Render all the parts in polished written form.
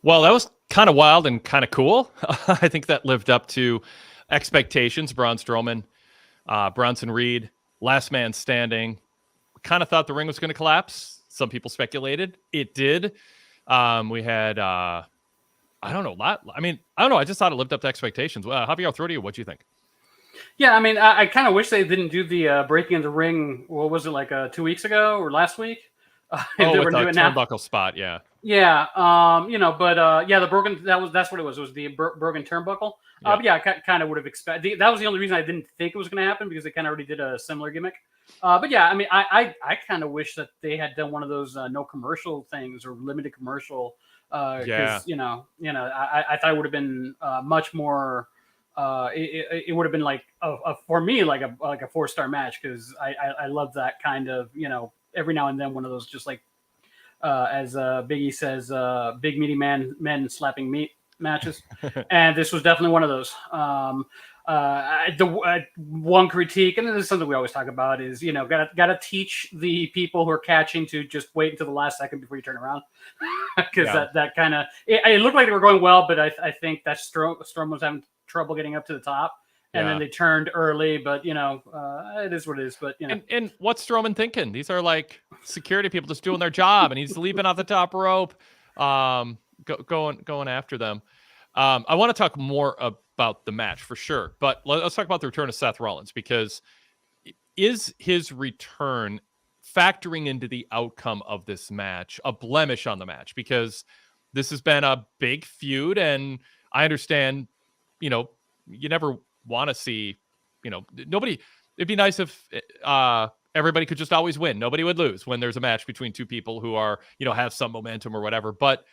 Well, that was kind of wild and kind of cool. I think that lived up to expectations. Braun Strowman, Bronson Reed, last man standing. Kind of thought the ring was going to collapse. Some people speculated it did. We had, I don't know, I don't know. I just thought it lived up to expectations. Javier, I'll throw to you. What do you think? Yeah, I mean, I kind of wish they didn't do the breaking of the ring. What was it, like 2 weeks ago or last week? If they With were the doing now. turnbuckle spot, yeah. Yeah, but the broken that's what it was. It was the broken turnbuckle. Yeah. But yeah, I kind of would have expected. That was the only reason I didn't think it was going to happen because they kind of already did a similar gimmick. But yeah, I mean, I kind of wish that they had done one of those no commercial things or limited commercial. Because Yeah. I thought it would have been much more. It would have been like for me like a 4-star match because I love that kind of every now and then one of those just like as Biggie says big meaty men slapping meat matches, and this was definitely one of those. The one critique, and this is something we always talk about, is gotta teach the people who are catching to just wait until the last second before you turn around, because that kind of it looked like they were going well, but I think that Strom was having trouble getting up to the top, and then they turned early, but it is what it is. But and what's Strowman thinking? These are like security people just doing their job, and he's leaping off the top rope, going after them. I want to talk more about the match for sure, but let's talk about the return of Seth Rollins, because is his return factoring into the outcome of this match a blemish on the match? Because this has been a big feud, and I understand, you never want to see, nobody. It'd be nice if everybody could just always win. Nobody would lose when there's a match between two people who are, have some momentum or whatever. But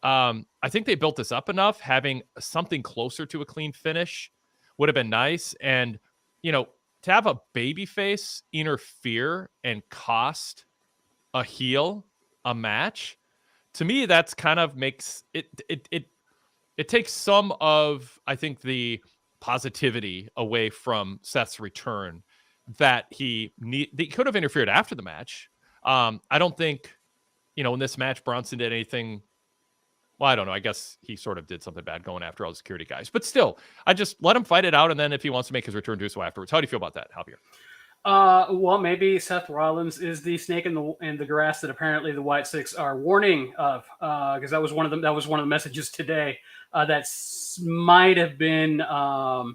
I think they built this up enough. Having something closer to a clean finish would have been nice. And, to have a babyface interfere and cost a heel a match, to me, that's kind of makes it takes some of, I think, the positivity away from Seth's return that he could have interfered after the match. I don't think, in this match, Bronson did anything. Well, I don't know. I guess he sort of did something bad going after all the security guys. But still, I just let him fight it out, and then if he wants to make his return, do so afterwards. How do you feel about that, Javier? Well, maybe Seth Rollins is the snake in the grass that apparently the White Six are warning of, because that was one of them. That was one of the messages today. That might have been. There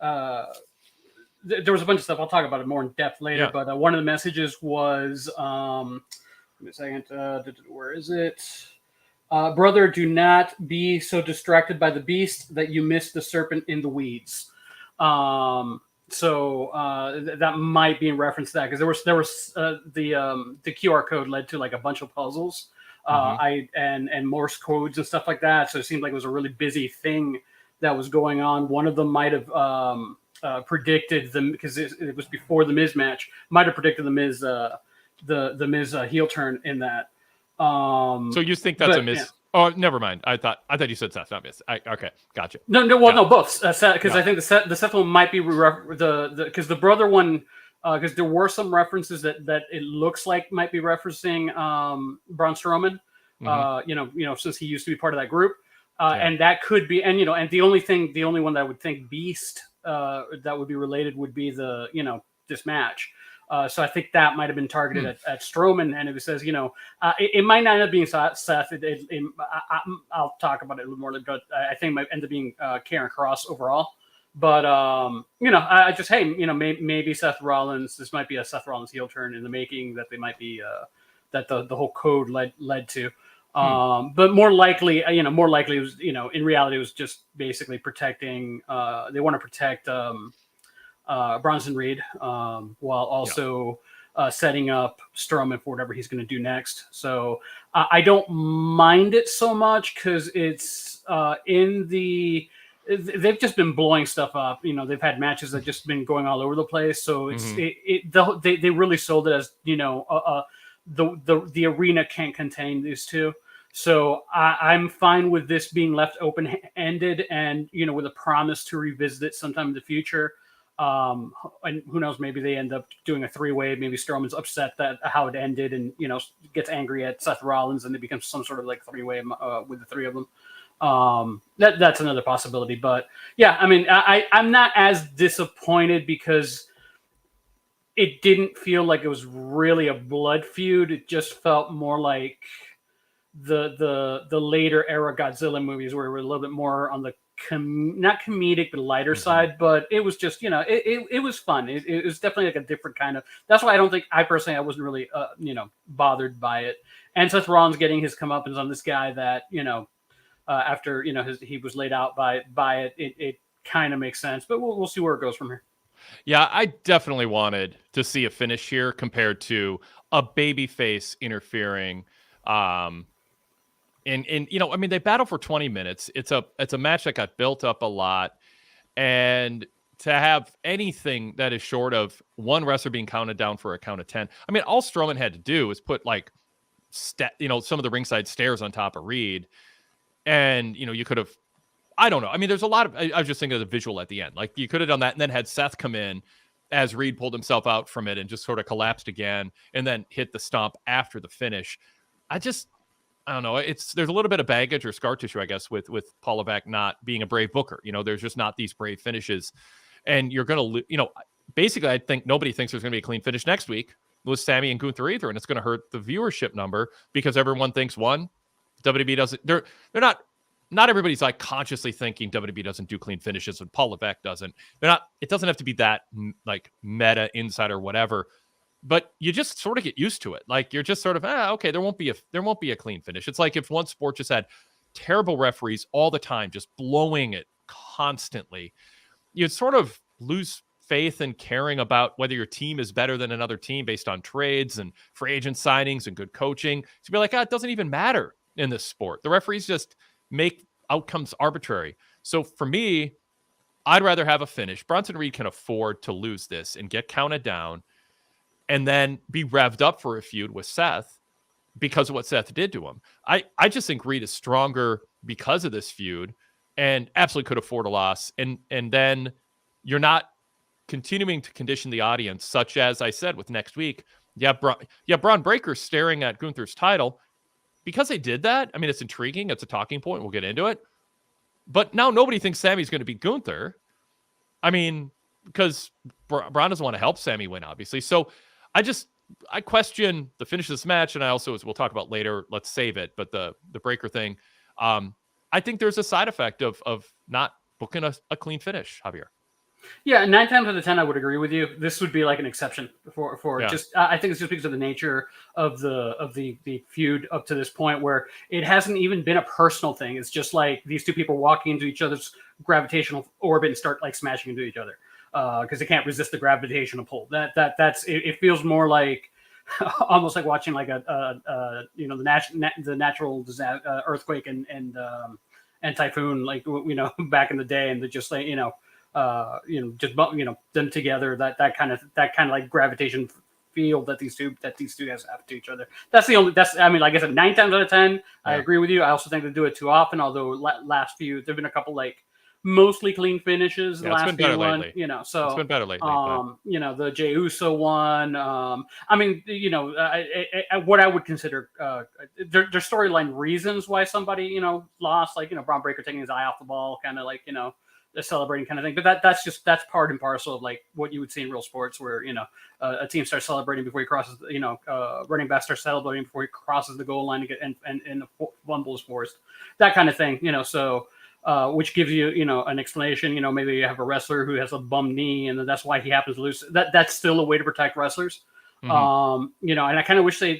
was a bunch of stuff. I'll talk about it more in depth later. Yeah. But one of the messages was, give me a second. Where is it? Brother, do not be so distracted by the beast that you miss the serpent in the weeds. So that might be in reference to that, because there was the QR code led to like a bunch of puzzles, and Morse codes and stuff like that. So it seemed like it was a really busy thing that was going on. One of them might have predicted them, because it was before the Miz match. Might have predicted the Miz the Miz heel turn in that. So you think that's a Miz? Yeah. Oh, never mind. I thought you said Seth, not Miz. Okay, gotcha. No, both. Because I think the Seth one might be because the brother one, because there were some references that it looks like might be referencing Braun Strowman. Since he used to be part of that group, and that could be, and and the only one that I would think Beast that would be related would be this match. So I think that might have been targeted at Strowman, and it says, it might not end up being Seth. I'll talk about it a little more, but I think it might end up being Karrion Kross overall. But I just maybe Seth Rollins. This might be a Seth Rollins heel turn in the making that they might be that the whole code led to. But more likely it was, in reality, it was just basically protecting. They want to protect. Bronson Reed, while also setting up Strowman for whatever he's going to do next. So I don't mind it so much, because it's they've just been blowing stuff up. They've had matches that just been going all over the place. So it's they really sold it as the arena can't contain these two. So I'm fine with this being left open-ended, and with a promise to revisit it sometime in the future. And who knows, maybe they end up doing a 3-way. Maybe Strowman's upset that how it ended, and gets angry at Seth Rollins, and it becomes some sort of like 3-way with the three of them. That's another possibility. But yeah, I mean, I'm not as disappointed because it didn't feel like it was really a blood feud. It just felt more like the later era Godzilla movies where we're a little bit more on the not comedic but lighter side. But it was just, it was fun. It was definitely like a different kind of. That's why I personally wasn't really bothered by it. And Seth Rollins getting his comeuppance on this guy that after he was laid out by it. It kind of makes sense. But we'll see where it goes from here. Yeah, I definitely wanted to see a finish here compared to a babyface interfering. And I mean, they battle for 20 minutes. It's a match that got built up a lot, and to have anything that is short of one wrestler being counted down for a count of 10. I mean, all Strowman had to do was put like some of the ringside stairs on top of Reed, and you could have. I don't know. I mean, there's a lot of. I was just thinking of the visual at the end. Like you could have done that, and then had Seth come in as Reed pulled himself out from it and just sort of collapsed again, and then hit the stomp after the finish. I don't know. There's a little bit of baggage or scar tissue, I guess, with Paul Levesque not being a brave booker. There's just not these brave finishes, and you're gonna, basically, I think nobody thinks there's gonna be a clean finish next week with Sammy and Gunther either, and it's gonna hurt the viewership number because everyone thinks WWE doesn't. They're not. Not everybody's like consciously thinking WWE doesn't do clean finishes and Paul Levesque doesn't. They're not. It doesn't have to be that like meta inside or whatever. But you just sort of get used to it. Like you're just sort of, okay, there won't be a clean finish. It's like if one sport just had terrible referees all the time, just blowing it constantly, you'd sort of lose faith in caring about whether your team is better than another team based on trades and free agent signings and good coaching. So you'd be like, it doesn't even matter in this sport. The referees just make outcomes arbitrary. So for me, I'd rather have a finish. Bronson Reed can afford to lose this and get counted down and then be revved up for a feud with Seth because of what Seth did to him. I just think Reed is stronger because of this feud and absolutely could afford a loss. And then you're not continuing to condition the audience, such as I said with next week. Braun Breaker staring at Gunther's title. Because they did that, I mean, it's intriguing. It's a talking point. We'll get into it. But now nobody thinks Sammy's going to beat Gunther. I mean, because Braun doesn't want to help Sammy win, obviously. So I question the finish of this match. And I also, as we'll talk about later, let's save it. But the Breaker thing, I think there's a side effect of not booking a clean finish, Javier. Yeah, 9 times out of 10, I would agree with you. This would be like an exception for just. I think it's just because of the nature of the feud up to this point, where it hasn't even been a personal thing. It's just like these two people walking into each other's gravitational orbit and start like smashing into each other because they can't resist the gravitational pull. That's it feels more like almost like watching like the natural disaster, earthquake and typhoon, like back in the day, and they're just like them together, that kind of like gravitation field that these two guys have to each other. I mean, like I said, 9 times out of 10, I agree with you. I also think they do it too often. Although last few, there've been a couple like mostly clean finishes. The last few one, so it's been better lately. The Jey Uso one. I mean, what I would consider their storyline reasons why somebody lost, like Braun Breaker taking his eye off the ball, kind of like a celebrating kind of thing. But that's part and parcel of like what you would see in real sports, where a team starts celebrating before he crosses, running back starts celebrating before he crosses the goal line and a fumble is forced, that kind of thing. So which gives you an explanation. Maybe you have a wrestler who has a bum knee and that's why he happens to lose. That's still a way to protect wrestlers. Mm-hmm. And I kind of wish they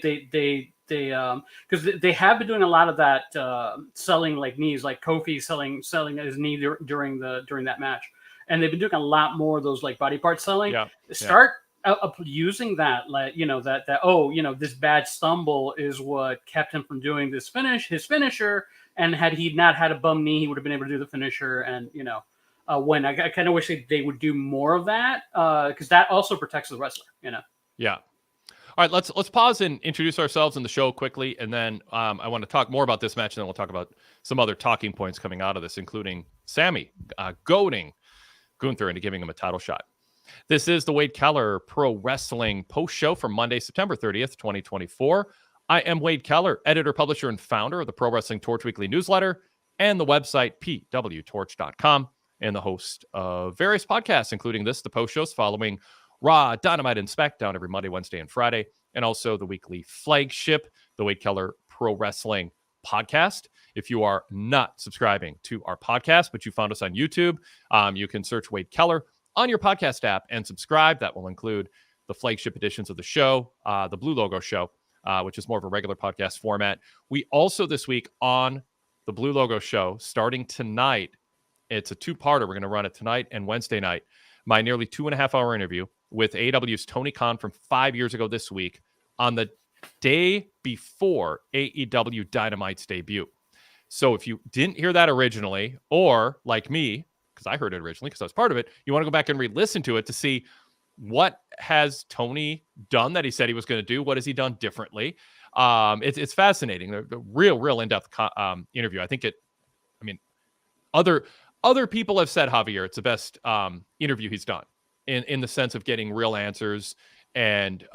because they have been doing a lot of that selling like knees, like Kofi selling his knee during that match, and they've been doing a lot more of those like body part selling. Start using that, like this bad stumble is what kept him from doing his finisher, and had he not had a bum knee, he would have been able to do the finisher. And when I kind of wish they would do more of that because that also protects the wrestler. Yeah. All right, let's pause and introduce ourselves in the show quickly, and then I want to talk more about this match, and then we'll talk about some other talking points coming out of this, including Sammy goading Gunther into giving him a title shot. This is the Wade Keller Pro Wrestling Post Show for Monday, September 30th, 2024. I am Wade Keller, editor, publisher, and founder of the Pro Wrestling Torch Weekly newsletter. and the website PWTorch.com, and the host of various podcasts, including this, the post shows following Raw, Dynamite, and SmackDown every Monday, Wednesday, and Friday, and also the weekly flagship, the Wade Keller Pro Wrestling Podcast. If you are not subscribing to our podcast, but you found us on YouTube, you can search Wade Keller on your podcast app and subscribe. That will include the flagship editions of the show, the Blue Logo Show, which is more of a regular podcast format. We also this week on the Blue Logo Show, starting tonight, it's a two-parter. We're going to run it tonight and Wednesday night. My nearly 2.5-hour interview with AEW's Tony Khan from 5 years ago this week on the day before AEW Dynamite's debut. So if you didn't hear that originally, or like me, because I heard it originally because I was part of it, you want to go back and re-listen to it to see what has Tony done that he said he was going to do. What has he done differently? It's fascinating. The real in-depth interview. I think other people have said, Javier, it's the best interview he's done in the sense of getting real answers and,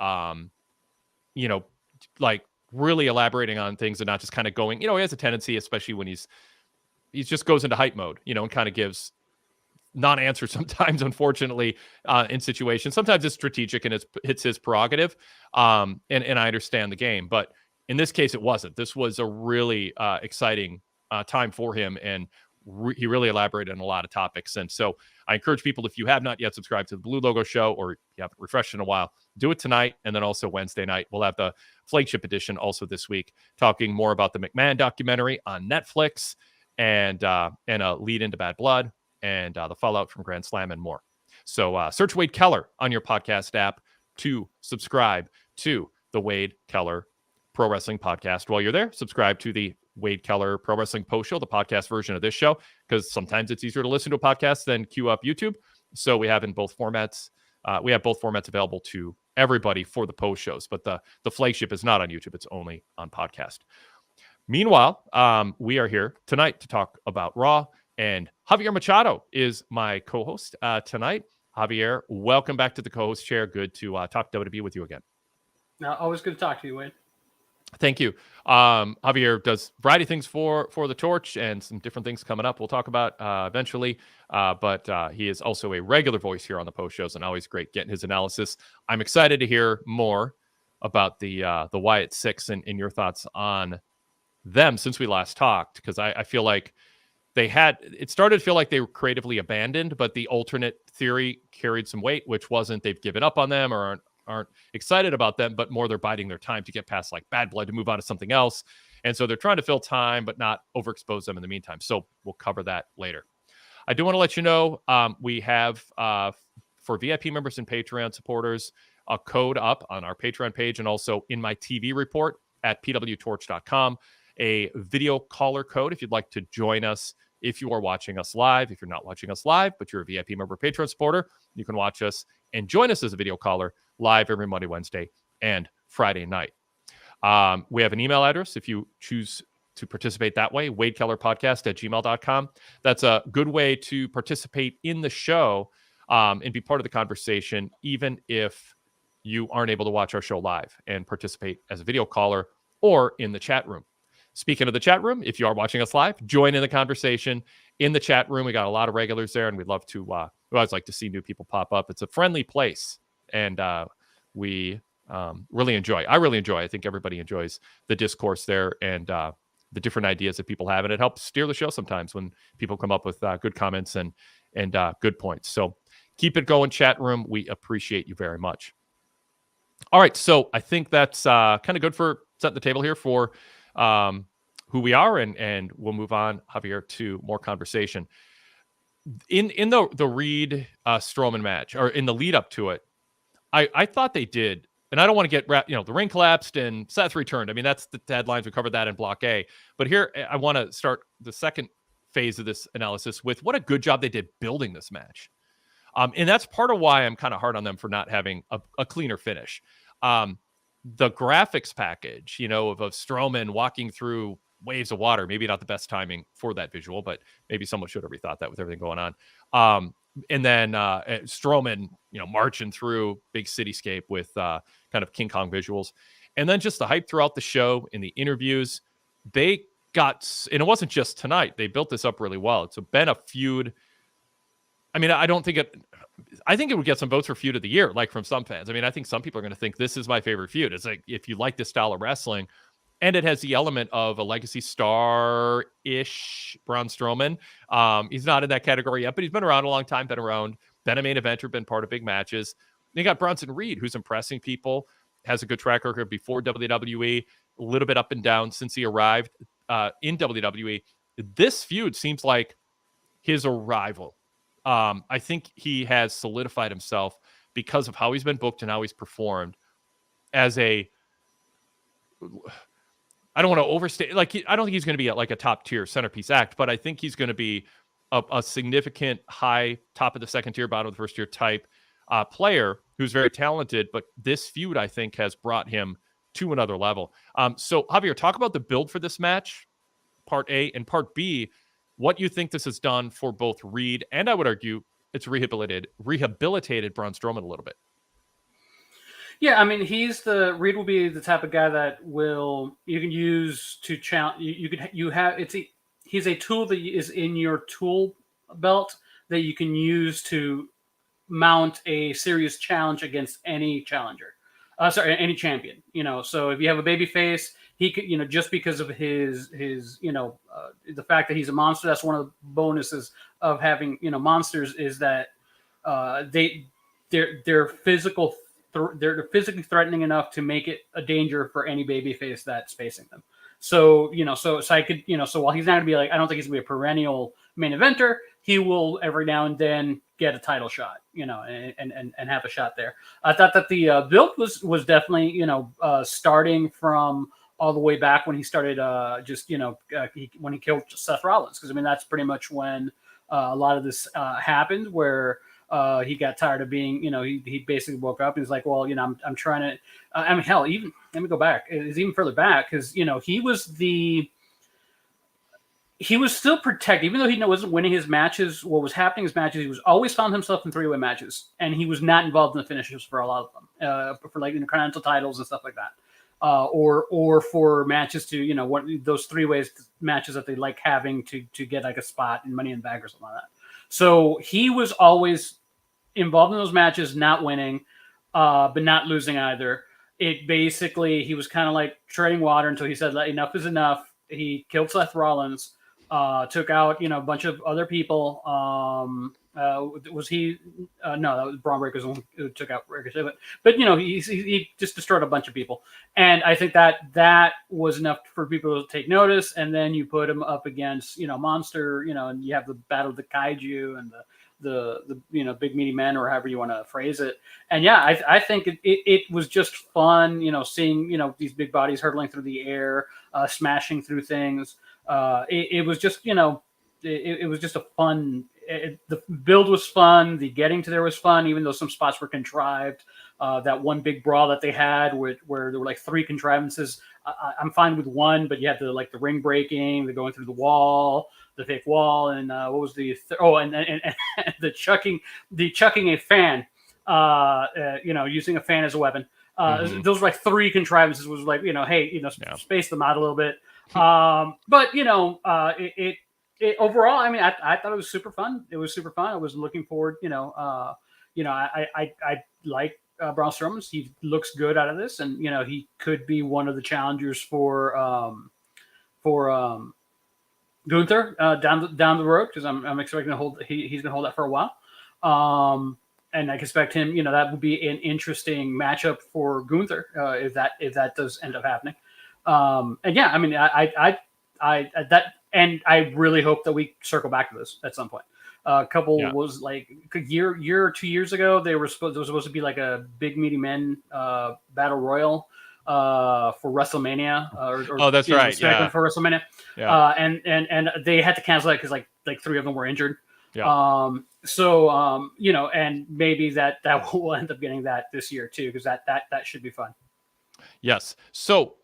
like really elaborating on things and not just kind of going, he has a tendency, especially when he just goes into hype mode, and kind of gives non-answers sometimes, unfortunately, in situations. Sometimes it's strategic and it's his prerogative. And I understand the game, but in this case, it wasn't. This was a really exciting time for him, and he really elaborated on a lot of topics. And so I encourage people, if you have not yet subscribed to the Blue Logo Show or you haven't refreshed in a while, do it tonight. And then also Wednesday night, we'll have the flagship edition also this week, talking more about the McMahon documentary on Netflix and a lead into Bad Blood and the fallout from Grand Slam and more. So search Wade Keller on your podcast app to subscribe to the Wade Keller Pro Wrestling Podcast. While you're there, subscribe to the Wade Keller Pro Wrestling Post Show, the podcast version of this show, because sometimes it's easier to listen to a podcast than queue up YouTube. So we have both formats available to everybody for the post shows, but the flagship is not on YouTube. It's only on podcast. Meanwhile, we are here tonight to talk about Raw, and Javier Machado is my co-host tonight. Javier, welcome back to the co-host chair. Good to talk WWE with you again. Always good to talk to you, Wade. Thank you. Javier does a variety of things for the Torch and some different things coming up we'll talk about eventually. But he is also a regular voice here on the post shows and always great getting his analysis. I'm excited to hear more about the Wyatt Six and your thoughts on them since we last talked, because I feel like it started to feel like they were creatively abandoned, but the alternate theory carried some weight, which wasn't they've given up on them or aren't excited about them, but more they're biding their time to get past like Bad Blood to move on to something else. And so they're trying to fill time, but not overexpose them in the meantime. So we'll cover that later. I do want to let you know, we have, for VIP members and Patreon supporters, a code up on our Patreon page and also in my TV report at PWTorch.com, a video caller code if you'd like to join us. If you are watching us live, if you're not watching us live, but you're a VIP member, Patreon supporter, you can watch us and join us as a video caller live every Monday, Wednesday, and Friday night. We have an email address if you choose to participate that way, wadekellerpodcast@gmail.com. That's a good way to participate in the show and be part of the conversation, even if you aren't able to watch our show live, and participate as a video caller or in the chat room. Speaking of the chat room, if you are watching us live, join in the conversation in the chat room. We got a lot of regulars there, and we'd love to, we always like to see new people pop up. It's a friendly place, and we really enjoy. I really enjoy. I think everybody enjoys the discourse there and the different ideas that people have, and it helps steer the show sometimes when people come up with good comments and good points. So keep it going, chat room. We appreciate you very much. All right, so I think that's kind of good for setting the table here for who we are, and we'll move on, Javier, to more conversation. In the Reed Strowman match, or in the lead up to it, I thought they did, and I don't want to get the ring collapsed and Seth returned. I mean, that's the headlines. We covered that in Block A. But here, I want to start the second phase of this analysis with what a good job they did building this match. And that's part of why I'm kind of hard on them for not having a cleaner finish. The graphics package, of Strowman walking through waves of water, maybe not the best timing for that visual, but maybe someone should have rethought that with everything going on. And then Strowman, marching through big cityscape with kind of King Kong visuals. And then just the hype throughout the show in the interviews. They and it wasn't just tonight. They built this up really well. It's been a feud. I mean, I think it would get some votes for feud of the year, like from some fans. I mean, I think some people are going to think this is my favorite feud. It's like, if you like this style of wrestling, and it has the element of a legacy star-ish Braun Strowman. He's not in that category yet, but he's been around a long time, been a main eventer, been part of big matches. You got Bronson Reed, who's impressing people, has a good track record before WWE, a little bit up and down since he arrived in WWE. This feud seems like his arrival. I think he has solidified himself because of how he's been booked and how he's performed as I don't want to overstate, I don't think he's going to be like a top tier centerpiece act, but I think he's going to be a significant high top of the second tier, bottom of the first tier type player who's very talented. But this feud, I think, has brought him to another level. So Javier, talk about the build for this match, part A, and part B, what you think this has done for both Reed, and I would argue it's rehabilitated Braun Strowman a little bit. Yeah, I mean, Reed will be the type of guy that you can use to challenge. He's a tool that is in your tool belt that you can use to mount a serious challenge against any challenger. Any champion. So if you have a baby face, he could, just because of his the fact that he's a monster, that's one of the bonuses of having, monsters, is that they're physical. They're physically threatening enough to make it a danger for any babyface that's facing them. So, so I could, so while he's not going to be I don't think he's going to be a perennial main eventer, he will every now and then get a title shot, and have a shot there. I thought that the build was definitely, starting from all the way back when he started, when he killed Seth Rollins. Because, I mean, that's pretty much when a lot of this happened, where he got tired of being, he basically woke up and he's like, well, I'm trying to, hell, even, let me go back. It's even further back because, he was still protected, even though he wasn't winning his matches. What was happening in his matches, he was always found himself in three-way matches, and he was not involved in the finishes for a lot of them, for Continental titles and stuff like that. Or for matches to, those three-ways matches that they like having to get like a spot in Money in the Bank or something like that. So he was always involved in those matches, not winning, but not losing either. It basically, he was kind of like treading water until he said, enough is enough. He killed Seth Rollins, took out, a bunch of other people. Was he? No, that was Braun Breaker's who took out Ricochet. But he just destroyed a bunch of people. And I think that was enough for people to take notice. And then you put him up against, Monster, and you have the Battle of the Kaiju and the big meaty men, or however you want to phrase it. And yeah, I think it was just fun, seeing, these big bodies hurtling through the air, smashing through things. It was just, it was just a fun. The build was fun. The getting to there was fun, even though some spots were contrived. That one big brawl that they had, where there were like three contrivances. I'm fine with one, but you had the ring breaking, the going through the wall, the fake wall, and what was the and the chucking a fan, using a fan as a weapon. Those were like three contrivances. Was like, hey, space them out a little bit. But it overall, I mean, I thought it was super fun. It was super fun. I was looking forward, I like Braun Strowman. He looks good out of this, and he could be one of the challengers for Gunther down the road, because I'm expecting to hold. He's going to hold that for a while, and I expect him. That would be an interesting matchup for Gunther if that does end up happening. And yeah, I mean, and I really hope that we circle back to this at some point. Was like a year or 2 years ago. There was supposed to be like a big meaty men battle royal for WrestleMania. That's right. Yeah. For WrestleMania. Yeah. And they had to cancel it because like three of them were injured. Yeah. And maybe that will end up getting that this year too, because that should be fun. Yes. So,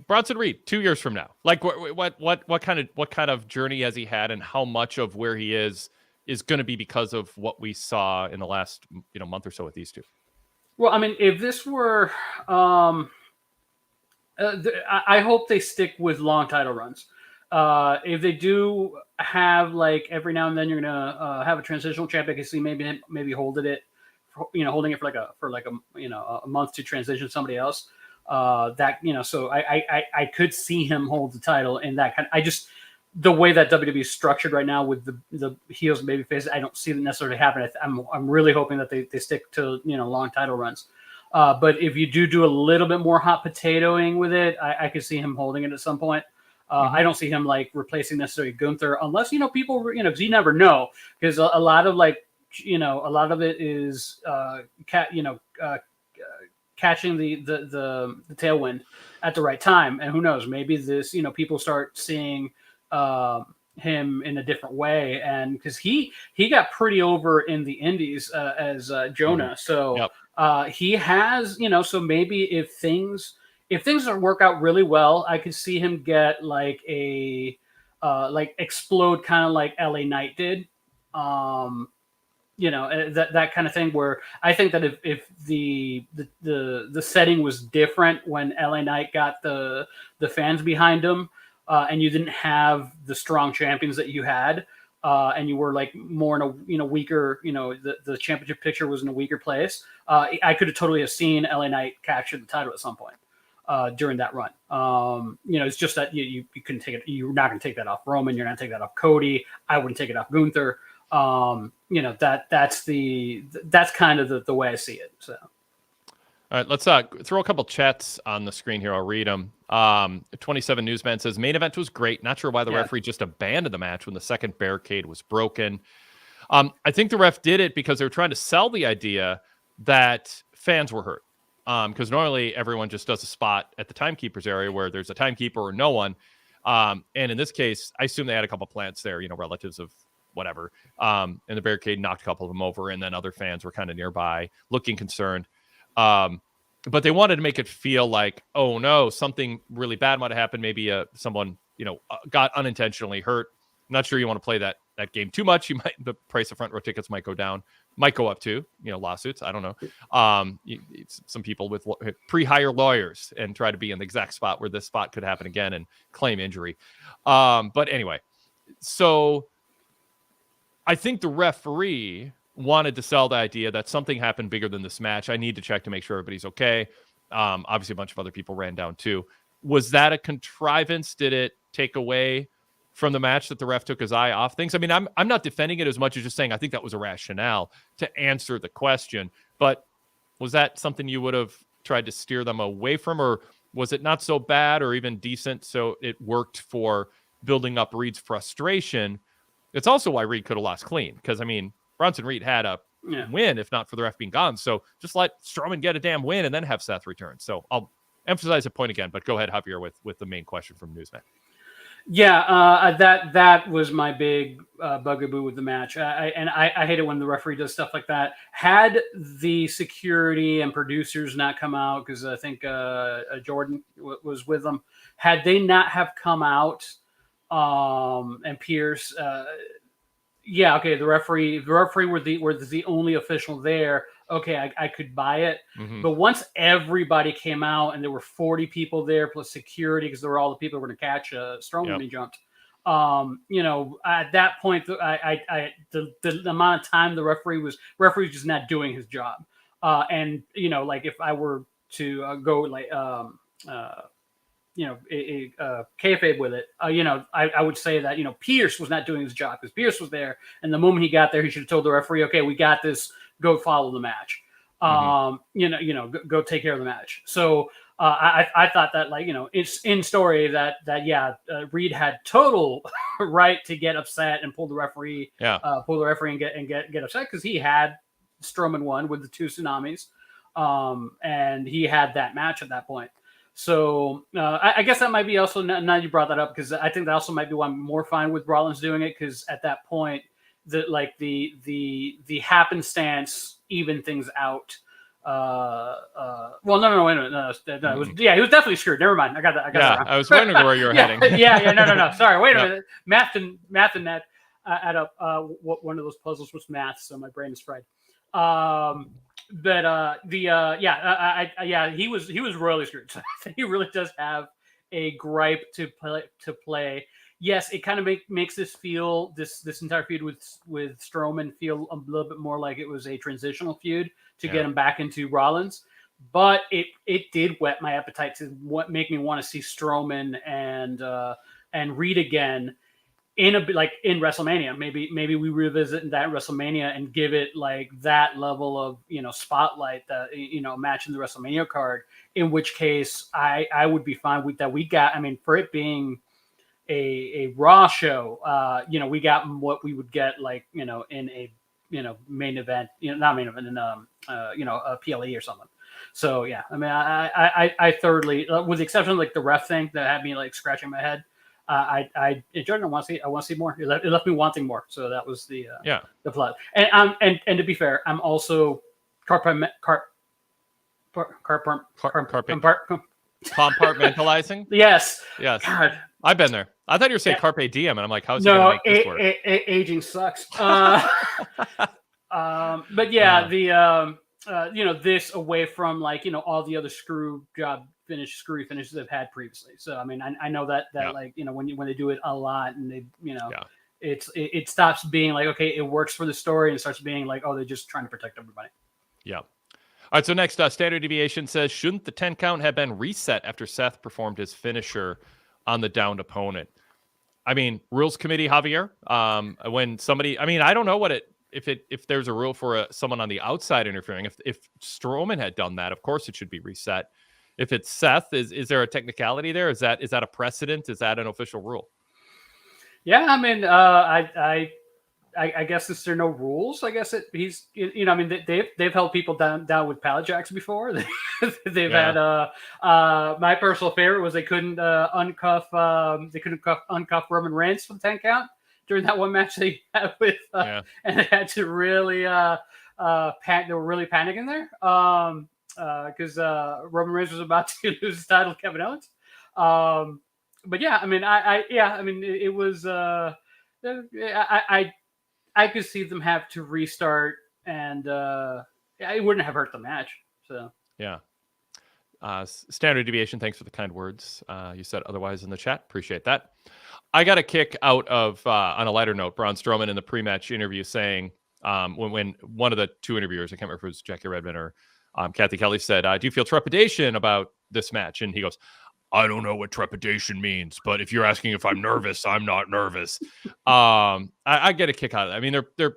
Bronson Reed, 2 years from now, like what kind of journey has he had, and how much of where he is going to be because of what we saw in the last month or so with these two? Well, I mean, if this were, I hope they stick with long title runs. If they do have like every now and then you're gonna have a transitional champion, I can see maybe holding it for like a month to transition somebody else. So I could see him hold the title in that kind. The way that WWE is structured right now with the heels and baby faces, I don't see that necessarily happening. I'm really hoping that they stick to long title runs. But if you do a little bit more hot potatoing with it, I could see him holding it at some point. I don't see him like replacing necessarily Gunther unless people because you never know, because a lot of it is catching the tailwind at the right time, and who knows, maybe this people start seeing him in a different way, and because he got pretty over in the indies as Jonah, so he has so maybe if things work out really well, I could see him get like a explode kind of like LA Knight did, that kind of thing, where I think that if the setting was different when LA Knight got the fans behind him, and you didn't have the strong champions that you had, and you were like more in a weaker, the championship picture was in a weaker place, I could have totally have seen LA Knight capture the title at some point during that run. It's just that you couldn't take it. You're not going to take that off Roman. You're not going to take that off Cody. I wouldn't take it off Gunther. That's kind of the way I see it. So. All right, let's throw a couple chats on the screen here. I'll read them. 27 Newsman says, main event was great. Not sure why the referee just abandoned the match when the second barricade was broken. I think the ref did it because they were trying to sell the idea that fans were hurt. Because normally everyone just does a spot at the timekeeper's area where there's a timekeeper or no one. And in this case, I assume they had a couple plants there, relatives of whatever. And the barricade knocked a couple of them over, and then other fans were kind of nearby looking concerned. But they wanted to make it feel like, oh no, something really bad might have happened. Maybe someone, got unintentionally hurt. I'm not sure you want to play that game too much. The price of front row tickets might go down, might go up too, lawsuits. I don't know. Some people with pre-hire lawyers and try to be in the exact spot where this spot could happen again and claim injury. But anyway, so I think the referee wanted to sell the idea that something happened bigger than this match. I need to check to make sure everybody's okay. Obviously, a bunch of other people ran down too. Was that a contrivance? Did it take away from the match that the ref took his eye off things? I mean, I'm not defending it as much as just saying I think that was a rationale to answer the question. But was that something you would have tried to steer them away from, or was it not so bad or even decent, so it worked for building up Reed's frustration? It's also why Reed could have lost clean, because, I mean, Bronson Reed had a win, if not for the ref being gone. So just let Strowman get a damn win and then have Seth return. So I'll emphasize a point again, but go ahead, Javier, with the main question from Newsman. Yeah, that was my big bugaboo with the match. I hate it when the referee does stuff like that. Had the security and producers not come out, because I think Jordan was with them, had they not have come out, and Pierce, okay, the referee were the only official there. Okay, I could buy it. Mm-hmm. But once everybody came out and there were 40 people there plus security, because there were all the people who were going to catch Strowman when he jumped. At that point, the amount of time the referee was just not doing his job. And like if I were to go like kayfabe with it, I would say that Pierce was not doing his job, because Pierce was there, and the moment he got there, he should have told the referee, okay, we got this. Go follow the match. Go take care of the match. So I thought that, it's in story that Reed had total right to get upset and pull the referee and get upset, because he had Strowman won with the two tsunamis, and he had that match at that point. So I guess that might be also, now you brought that up, because I think that also might be why I'm more fine with Rollins doing it, because at that point, the happenstance even things out. Well, no, wait a minute. No, it was, he was definitely screwed. Never mind. I got that. I was wondering where you were heading. No. Sorry. Wait a minute. Math and that add up. One of those puzzles was math, so my brain is fried. he was royally screwed. So I think he really does have a gripe to play. Yes, it kind of makes this entire feud with Strowman feel a little bit more like it was a transitional feud to get him back into Rollins. But it did whet my appetite to make me want to see Strowman and Reed again in WrestleMania. Maybe we revisit that WrestleMania and give it like that level of spotlight, that match in the WrestleMania card. In which case, I would be fine with that. We got, for it being a Raw show, we got what we would get in a main event, not main event, in a PLE or something. So yeah, I thoroughly, with the exception of the ref thing that had me scratching my head, I enjoyed it. I want to see more. It left me wanting more. So that was the plot. And to be fair, I'm also compartmentalizing. Yes. God. I've been there. I thought you were saying carpe diem, and I'm like, how's he going to make this work? Aging sucks. But yeah, this away from all the other screwy finishes they've had previously. So I know that when they do it a lot and they it stops being okay, it works for the story, and it starts being they're just trying to protect everybody. Yeah. All right, so next, Standard Deviation says, shouldn't the 10 count have been reset after Seth performed his finisher on the downed opponent? Rules committee, Javier, when somebody, I don't know if there's a rule for someone on the outside interfering. If Strowman had done that, of course it should be reset. If it's Seth, is there a technicality there? Is that a precedent? Is that an official rule? Yeah, I guess since there are no rules, I guess they've held people down with pallet jacks before. They've had my personal favorite was they couldn't uncuff Roman Reigns for the 10 count during that one match they had with and they had to really they were really panicking there because Roman Reigns was about to lose his title to Kevin Owens. But yeah, it was I could see them have to restart, and it wouldn't have hurt the match. So yeah. Standard Deviation, thanks for the kind words. You said otherwise in the chat. Appreciate that. I got a kick out of, on a lighter note, Braun Strowman in the pre-match interview saying, when one of the two interviewers, I can't remember if it was Jackie Redmond or Kathy Kelly, said, do you feel trepidation about this match? And he goes, I don't know what trepidation means, but if you're asking if I'm nervous, I'm not nervous. I get a kick out of that. They're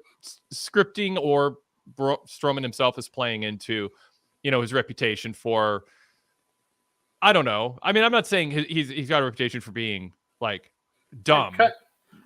scripting, or Strowman himself is playing into, his reputation for, I don't know. I'm not saying he's got a reputation for being dumb.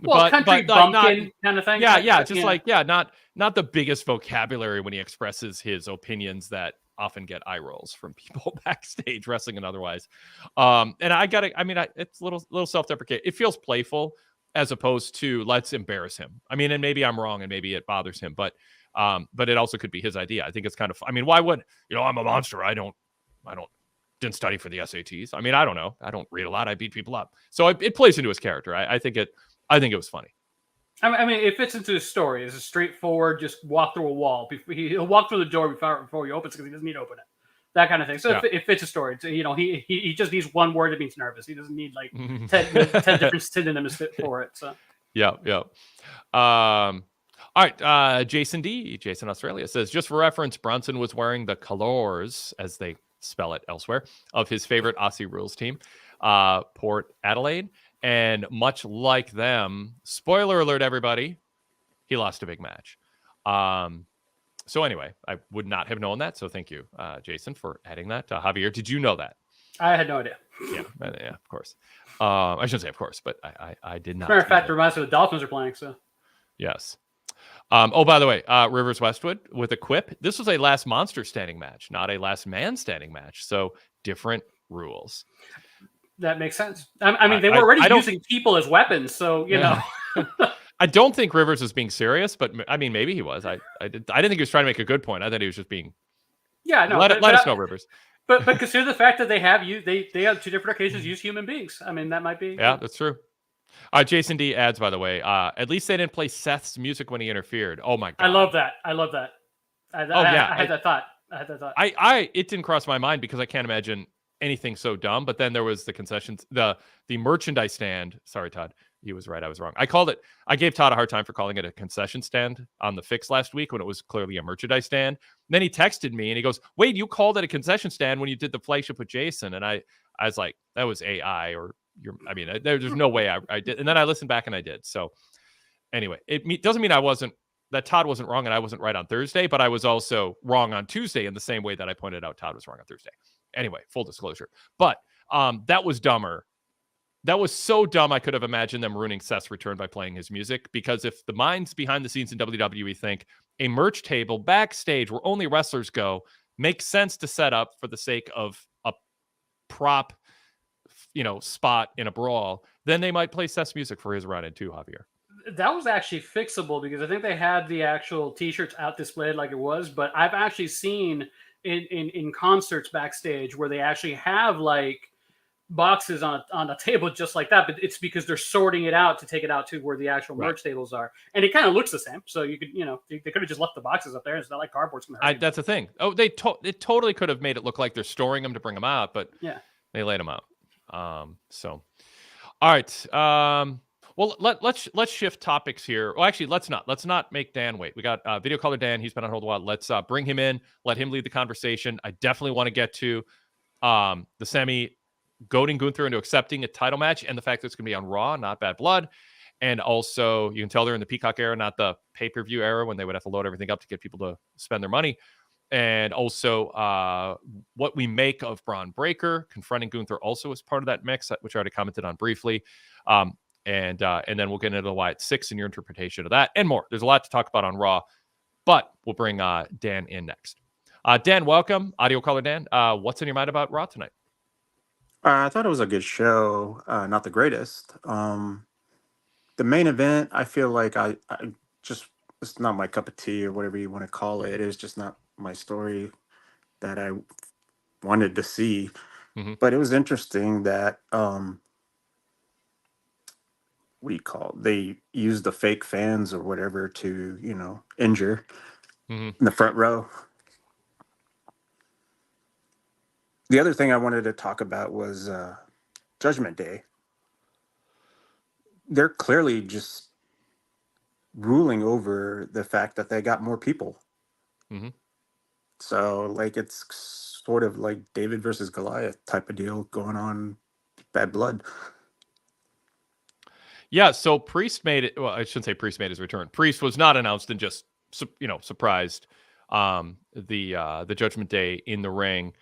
Country bumpkin kind of thing. Not the biggest vocabulary when he expresses his opinions that often get eye rolls from people backstage, wrestling and otherwise. And it's a little self-deprecating. It feels playful as opposed to let's embarrass him. And maybe I'm wrong and maybe it bothers him, but it also could be his idea. I think it's kind of, why would, I'm a monster. I didn't study for the SATs. I don't know. I don't read a lot. I beat people up. So it plays into his character. I think it was funny. It fits into his story. It's a straightforward, just walk through a wall. He'll walk through the door before he opens because he doesn't need to open it. That kind of thing. So it fits a story. So, he just needs one word that means nervous. He doesn't need 10 different synonyms for it. So yeah. All right. Jason Australia says, just for reference, Bronson was wearing the colors, as they spell it elsewhere, of his favorite Aussie rules team, Port Adelaide. And much like them, spoiler alert, everybody, he lost a big match. So anyway, I would not have known that. So thank you, Jason, for adding that. Javier, did you know that? I had no idea. Yeah, of course. I shouldn't say of course, but I did not. Matter of fact, it reminds me of the Dolphins are playing. So yes. By the way, Rivers Westwood with a quip. This was a last monster standing match, not a last man standing match. So different rules. That makes sense. They were already using people as weapons, so you know. I don't think Rivers was being serious, but maybe he was. I didn't think he was trying to make a good point. I thought he was just being. Yeah, no. Let us know, Rivers. But consider the fact that they have two different occasions used human beings. That might be. Yeah, that's true. Jason D adds, by the way, at least they didn't play Seth's music when he interfered. Oh my god, I love that. I had that thought. I had that thought. It didn't cross my mind because I can't imagine anything so dumb. But then there was the concessions, the merchandise stand. Sorry, Todd. He was right. I was wrong. I gave Todd a hard time for calling it a concession stand on the fix last week when it was clearly a merchandise stand. And then he texted me and he goes, "Wade, you called it a concession stand when you did the flagship with Jason." And I was like, that was AI or there's no way I did. And then I listened back and I did. So anyway, it doesn't mean that Todd wasn't wrong and I wasn't right on Thursday, but I was also wrong on Tuesday in the same way that I pointed out Todd was wrong on Thursday. Anyway, full disclosure. But that was dumber. That was so dumb. I could have imagined them ruining Seth's return by playing his music, because if the minds behind the scenes in WWE think a merch table backstage where only wrestlers go makes sense to set up for the sake of a prop, spot in a brawl, then they might play Seth's music for his run in too, Javier. That was actually fixable because I think they had the actual T-shirts out displayed like it was, but I've actually seen in concerts backstage where they actually have like boxes on a table just like that, but it's because they're sorting it out to take it out to where the actual merch tables are, and it kind of looks the same. So you could, they could have just left the boxes up there. It's not like cardboard's gonna hurt. That's the thing. Oh, it totally could have made it look like they're storing them to bring them out, but yeah, they laid them out. So, all right. Well, let's shift topics here. Well, actually, let's not make Dan wait. We got video caller Dan. He's been on hold a while. Let's bring him in. Let him lead the conversation. I definitely want to get to the semi goading Gunther into accepting a title match, and the fact that it's going to be on Raw, not Bad Blood. And also, you can tell they're in the Peacock era, not the pay-per-view era when they would have to load everything up to get people to spend their money. And also, what we make of Braun Breaker confronting Gunther also is part of that mix, which I already commented on briefly. And then we'll get into the Wyatt 6 and your interpretation of that and more. There's a lot to talk about on Raw, but we'll bring Dan in next. Dan, welcome. Audio caller Dan. What's in your mind about Raw tonight? I thought it was a good show, not the greatest. The main event, I feel like I just, it's not my cup of tea or whatever you want to call it. It was just not my story that I wanted to see. Mm-hmm. But it was interesting that, what do you call it? They used the fake fans or whatever to, injure in the front row. The other thing I wanted to talk about was Judgment Day. They're clearly just ruling over the fact that they got more people. Mm-hmm. So, like, it's sort of like David versus Goliath type of deal going on, Bad Blood. Yeah, so Priest made it. Well, I shouldn't say Priest made his return. Priest was not announced and just, surprised the Judgment Day in the ring.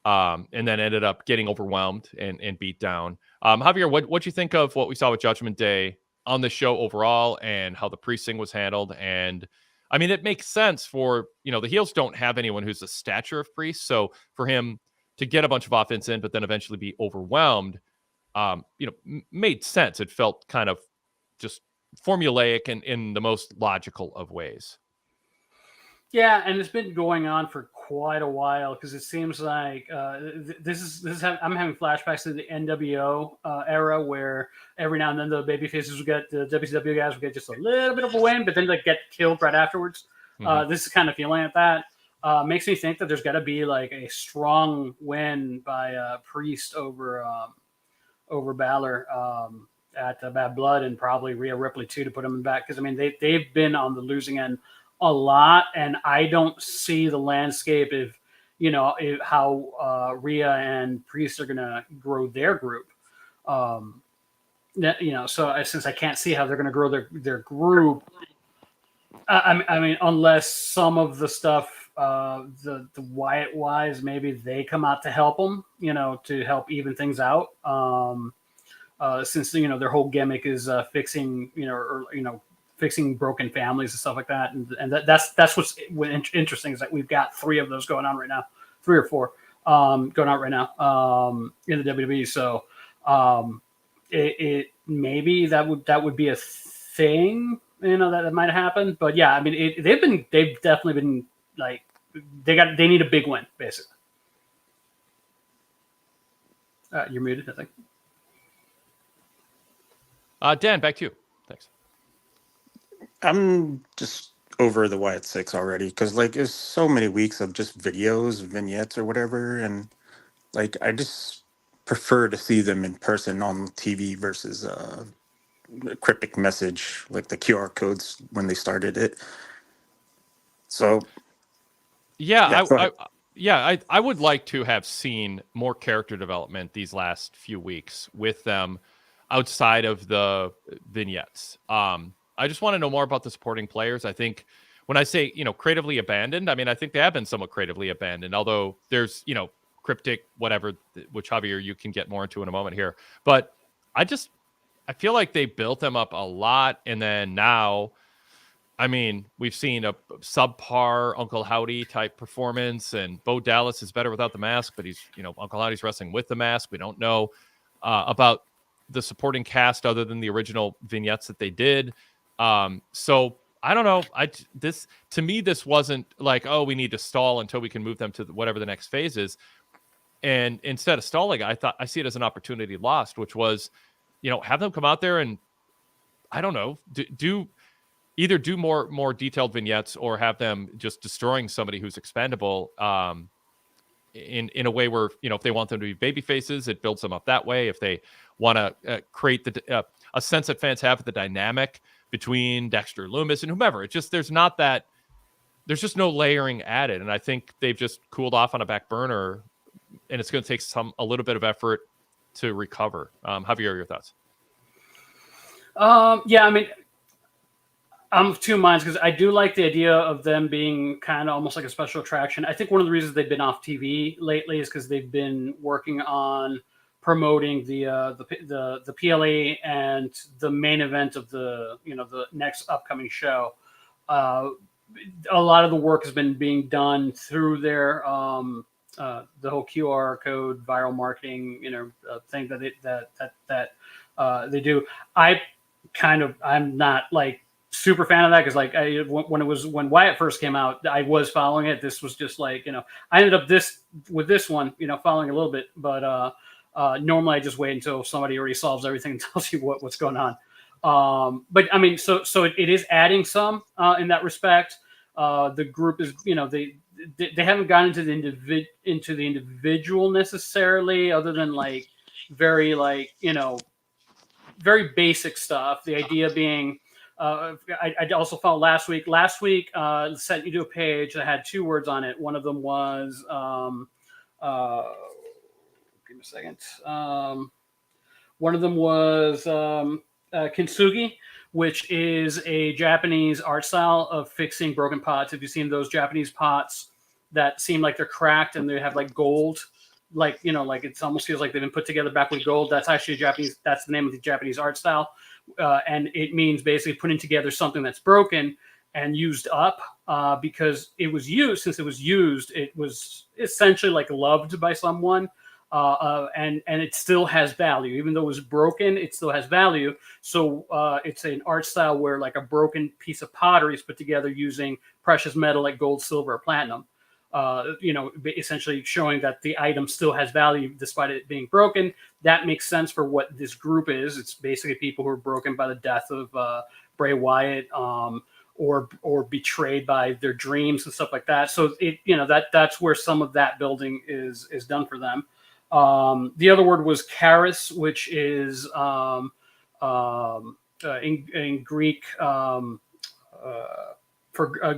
And then ended up getting overwhelmed and beat down. Javier, what you think of what we saw with Judgment Day on the show overall and how the Priest thing was handled? And I mean, it makes sense for, the heels don't have anyone who's the stature of Priest. So for him to get a bunch of offense in, but then eventually be overwhelmed, made sense. It felt kind of just formulaic and in the most logical of ways. Yeah, and it's been going on for quite a while because it seems like I'm having flashbacks to the NWO era where every now and then the babyfaces would get, the WCW guys would get just a little bit of a win, but then they get killed right afterwards. Mm-hmm. This is kind of feeling like that. Makes me think that there's got to be like a strong win by Priest over Balor at Bad Blood, and probably Rhea Ripley too to put them back, because I mean they've been on the losing end a lot, and I don't see the landscape if how Rhea and Priest are gonna grow their group. So since I can't see how they're gonna grow their group, I mean, unless some of the stuff, the Wyatt wise, maybe they come out to help them, to help even things out. Since their whole gimmick is fixing, fixing broken families and stuff like that, and that's what's interesting, is that we've got 3 of those going on right now, 3 or 4 going on right now in the WWE. So it maybe that would be a thing, that might happen. But yeah, I mean, they've definitely been like they need a big win basically. You're muted, I think. Dan, back to you. Thanks. over the Wyatt Six already because like there's so many weeks of just videos, vignettes, or whatever, and like I just prefer to see them in person on TV versus a cryptic message like the QR codes when they started it. So Yeah, yeah, go ahead. I would like to have seen more character development these last few weeks with them outside of the vignettes. I just want to know more about the supporting players. I think when I say, creatively abandoned, I mean, I think they have been somewhat creatively abandoned, although there's, cryptic, whatever, which Javier, you can get more into in a moment here. But I feel like they built them up a lot. And then now, I mean, we've seen a subpar Uncle Howdy type performance, and Bo Dallas is better without the mask, but he's, Uncle Howdy's wrestling with the mask. We don't know about the supporting cast other than the original vignettes that they did. So I don't know. This to me, this wasn't like, oh, we need to stall until we can move them to whatever the next phase is. And instead of stalling, I see it as an opportunity lost, which was, have them come out there and I don't know, do either do more detailed vignettes or have them just destroying somebody who's expendable in a way where, if they want them to be baby faces, it builds them up that way. If they want to create a sense that fans have of the dynamic between Dexter Loomis and whomever, there's just no layering added. And I think they've just cooled off on a back burner, and it's going to take a little bit of effort to recover. Javier, your thoughts? Yeah, I mean, I'm of two minds because I do like the idea of them being kind of almost like a special attraction. I think one of the reasons they've been off TV lately is because they've been working on promoting the PLE and the main event of the next upcoming show. A lot of the work has been being done through their the whole QR code viral marketing thing that they do. I'm not like super fan of that because like when Wyatt first came out, I was following it. This was just like I ended up with this one following a little bit, but normally I just wait until somebody already solves everything and tells you what's going on. But I mean, so it is adding some in that respect. The group is they haven't gotten into the individual necessarily, other than like very very basic stuff. The idea being. I also found last week sent you to a page that had 2 words on it. One of them was give me a second. One of them was kintsugi, which is a Japanese art style of fixing broken pots. Have you seen those Japanese pots that seem like they're cracked and they have like gold? Like it almost feels like they've been put together back with gold. That's actually that's the name of the Japanese art style. And it means basically putting together something that's broken and used up because it was used. Since it was used, it was essentially like loved by someone, and it still has value. Even though it was broken, it still has value. So it's an art style where like a broken piece of pottery is put together using precious metal like gold, silver, or platinum. Essentially showing that the item still has value despite it being broken. That makes sense for what this group is. It's basically people who are broken by the death of Bray Wyatt, or betrayed by their dreams and stuff like that. So that's where some of that building is done for them. The other word was charis, which is in Greek for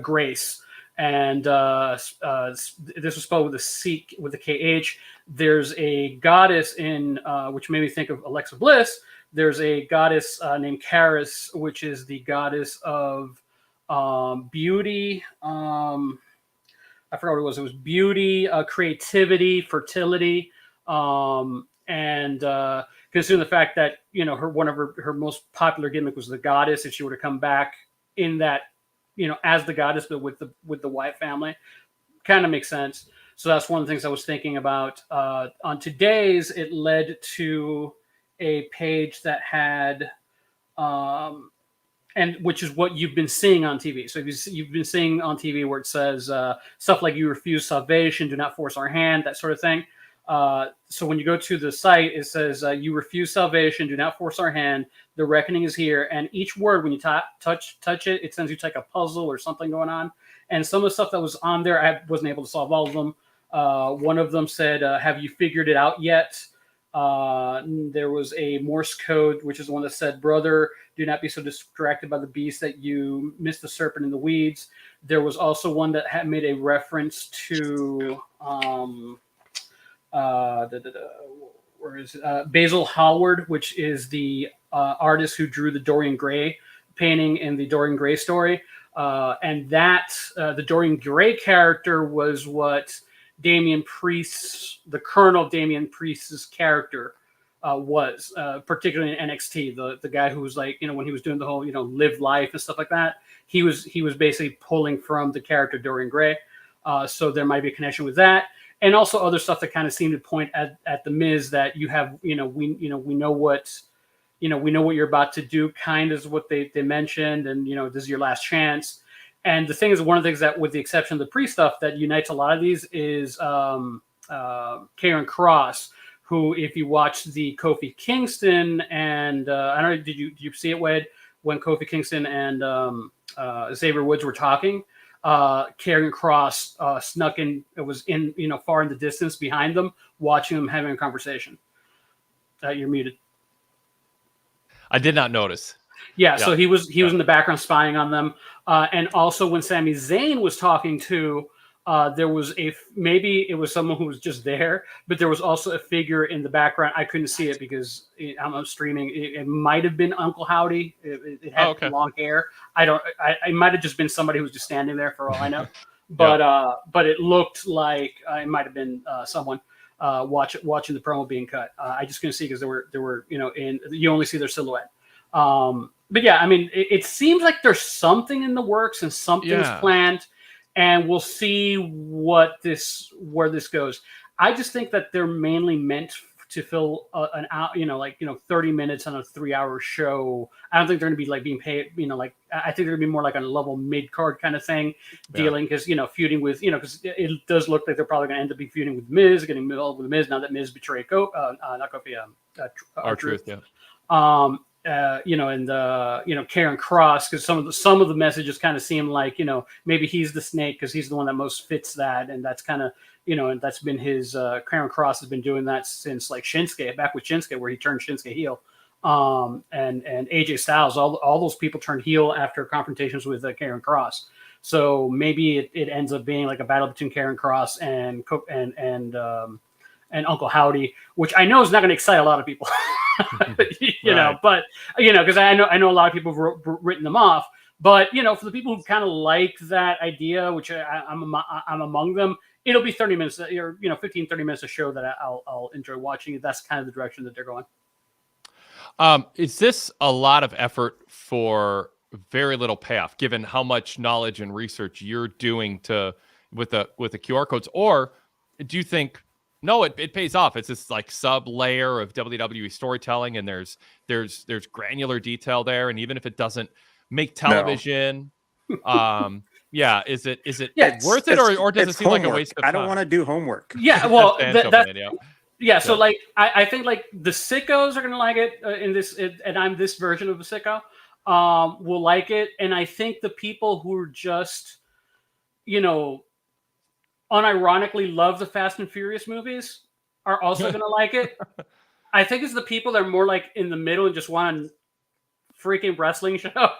grace. And this was spelled with a C, with a KH. There's a goddess in, which made me think of Alexa Bliss. There's a goddess named Charis, which is the goddess of beauty. I forgot what it was. It was beauty, creativity, fertility, and considering the fact that one of her most popular gimmick was the goddess, if she were to come back in that. As the goddess, but with the Wyatt family, kind of makes sense. So that's one of the things I was thinking about. On today's, it led to a page that had, and which is what you've been seeing on TV. So you've been seeing on TV where it says stuff like "You refuse salvation, do not force our hand," that sort of thing. So when you go to the site, it says "You refuse salvation, do not force our hand. The reckoning is here. And each word, when you touch it, it sends you to like a puzzle or something going on. And some of the stuff that was on there, I wasn't able to solve all of them. One of them said, have you figured it out yet? There was a Morse code, which is the one that said, brother, do not be so distracted by the beast that you miss the serpent in the weeds. There was also one that had made a reference to where is it? Basil Hallward, which is the artist who drew the Dorian Gray painting in the Dorian Gray story. And that the Dorian Gray character was what Damian Priest's, the Colonel Damian Priest's character was, particularly in NXT, the guy who was like, when he was doing the whole, live life and stuff like that, he was basically pulling from the character Dorian Gray. So there might be a connection with that. And also other stuff that kind of seemed to point at the Miz that you have, we know what you're about to do, kind of is what they mentioned. And, this is your last chance. And the thing is, one of the things that, with the exception of the pre stuff, that unites a lot of these is Karen Cross, who, if you watch the Kofi Kingston and I don't know, did you see it, Wade, when Kofi Kingston and Xavier Woods were talking? Karen Cross snuck in. It was in, far in the distance behind them, watching them having a conversation. You're muted. I did not notice. Yeah, so he was in the background spying on them, and also when Sami Zayn was talking to, there was maybe it was someone who was just there, but there was also a figure in the background. I couldn't see it because I'm streaming. It might have been Uncle Howdy. It had long hair. It might have just been somebody who was just standing there for all I know. But it looked like it might have been someone watching the promo being cut. I just couldn't see because there were you only see their silhouette. But yeah, I mean, it seems like there's something in the works and something's planned, and we'll see where this goes. I just think that they're mainly meant to fill an hour, 30 minutes on a 3-hour show. I don't think they're going to be like being paid, I think they're going to be more like a level mid-card kind of thing, dealing because, feuding with, because it does look like they're probably going to end up feuding with Miz, getting involved with Miz now that Miz betrayed not Kofi, R-Truth. Karen Cross, because some of the messages kind of seem like, maybe he's the snake because he's the one that most fits that, and that's kind of, and that's been his. Karen Cross has been doing that since like Shinsuke, back with Shinsuke, where he turned Shinsuke heel, and AJ Styles, all those people turned heel after confrontations with Karen Cross. So maybe it ends up being like a battle between Karen Cross and Uncle Howdy, which I know is not going to excite a lot of people. But because I know a lot of people have written them off, but for the people who kind of like that idea, which I'm among them, it'll be 30 minutes or 15, 30 minutes of show that I'll enjoy watching. That's kind of the direction that they're going. Is this a lot of effort for very little payoff, given how much knowledge and research you're doing with the QR codes, or do you think? No, it pays off. It's this like sub layer of WWE storytelling, and there's granular detail there. And even if it doesn't make television, is it worth it, or does it seem homework. like a waste of time? I don't want to do homework. Yeah, well, so like I think like the sickos are gonna like it and I'm this version of a sicko will like it, and I think the people who are just unironically love the Fast and Furious movies are also going to like it. I think it's the people that are more like in the middle and just want a freaking wrestling show are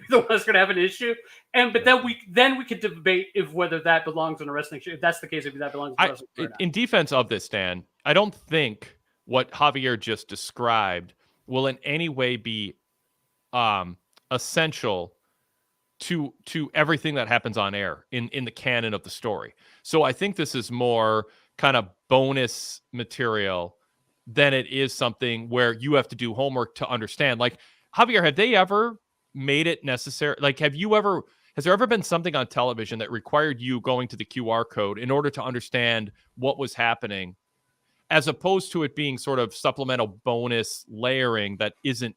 the ones going to have an issue. But then we could debate whether that belongs on a wrestling show. If that's the case, if that belongs on a wrestling show. In defense of this, Dan, I don't think what Javier just described will in any way be essential to everything that happens on air in the canon of the story. So I think this is more kind of bonus material than it is something where you have to do homework to understand. Like, Javier, have they ever made it necessary? Like, has there ever been something on television that required you going to the QR code in order to understand what was happening, as opposed to it being sort of supplemental bonus layering that isn't,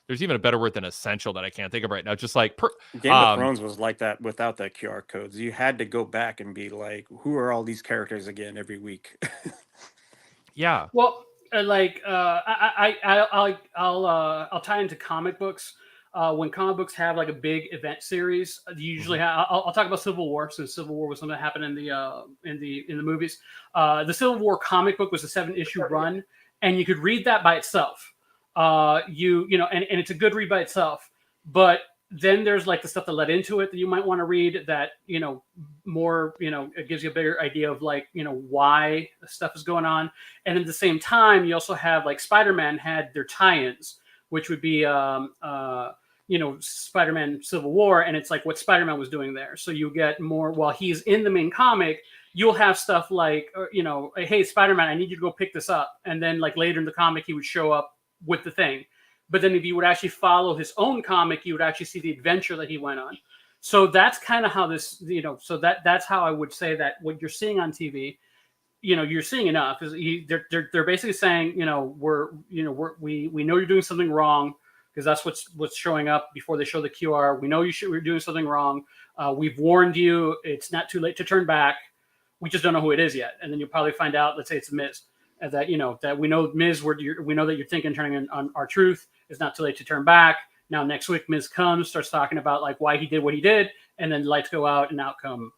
there's even a better word than essential that I can't think of right now. Just like Game of Thrones was like that without the QR codes. You had to go back and be like, who are all these characters again every week? Yeah. Well, I'll tie into comic books. When comic books have like a big event series, usually I'll talk about Civil War, since Civil War was something that happened in the movies. The Civil War comic book was a 7-issue run, and you could read that by itself. And it's a good read by itself. But then there's like the stuff that led into it that you might want to read, that more, it gives you a bigger idea of like why stuff is going on. And at the same time, you also have like Spider-Man had their tie-ins, which would be Spider-Man Civil War, and it's like what Spider-Man was doing there. So you get more while he's in the main comic. You'll have stuff like hey, Spider-Man, I need you to go pick this up, and then like later in the comic he would show up with the thing. But then if you would actually follow his own comic, you would actually see the adventure that he went on. So that's kind of how this, so that's how I would say that what you're seeing on TV, you're seeing enough is they're basically saying, we know you're doing something wrong, because that's what's showing up before they show the QR. We know you're doing something wrong. We've warned you. It's not too late to turn back. We just don't know who it is yet. And then you'll probably find out, let's say it's Miz, that we know Miz, we know that you're thinking turning on our truth. It's not too late to turn back. Now next week Miz comes, starts talking about like why he did what he did, and then the lights go out and out come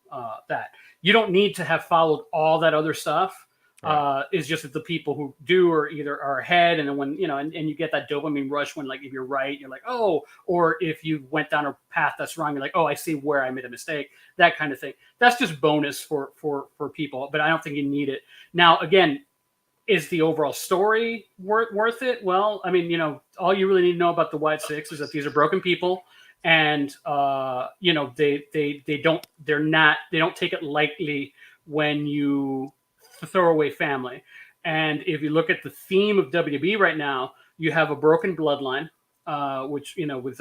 that. You don't need to have followed all that other stuff. Right. It's just that the people who do are either are ahead, and then when and you get that dopamine rush when like if you're right, you're like, oh, or if you went down a path that's wrong, you're like, oh, I see where I made a mistake. That kind of thing. That's just bonus for people, but I don't think you need it. Now again, is the overall story worth it? Well, I mean, all you really need to know about the White Six is that these are broken people, and they don't take it lightly when you throw away family. And if you look at the theme of WWE right now, you have a broken bloodline, which with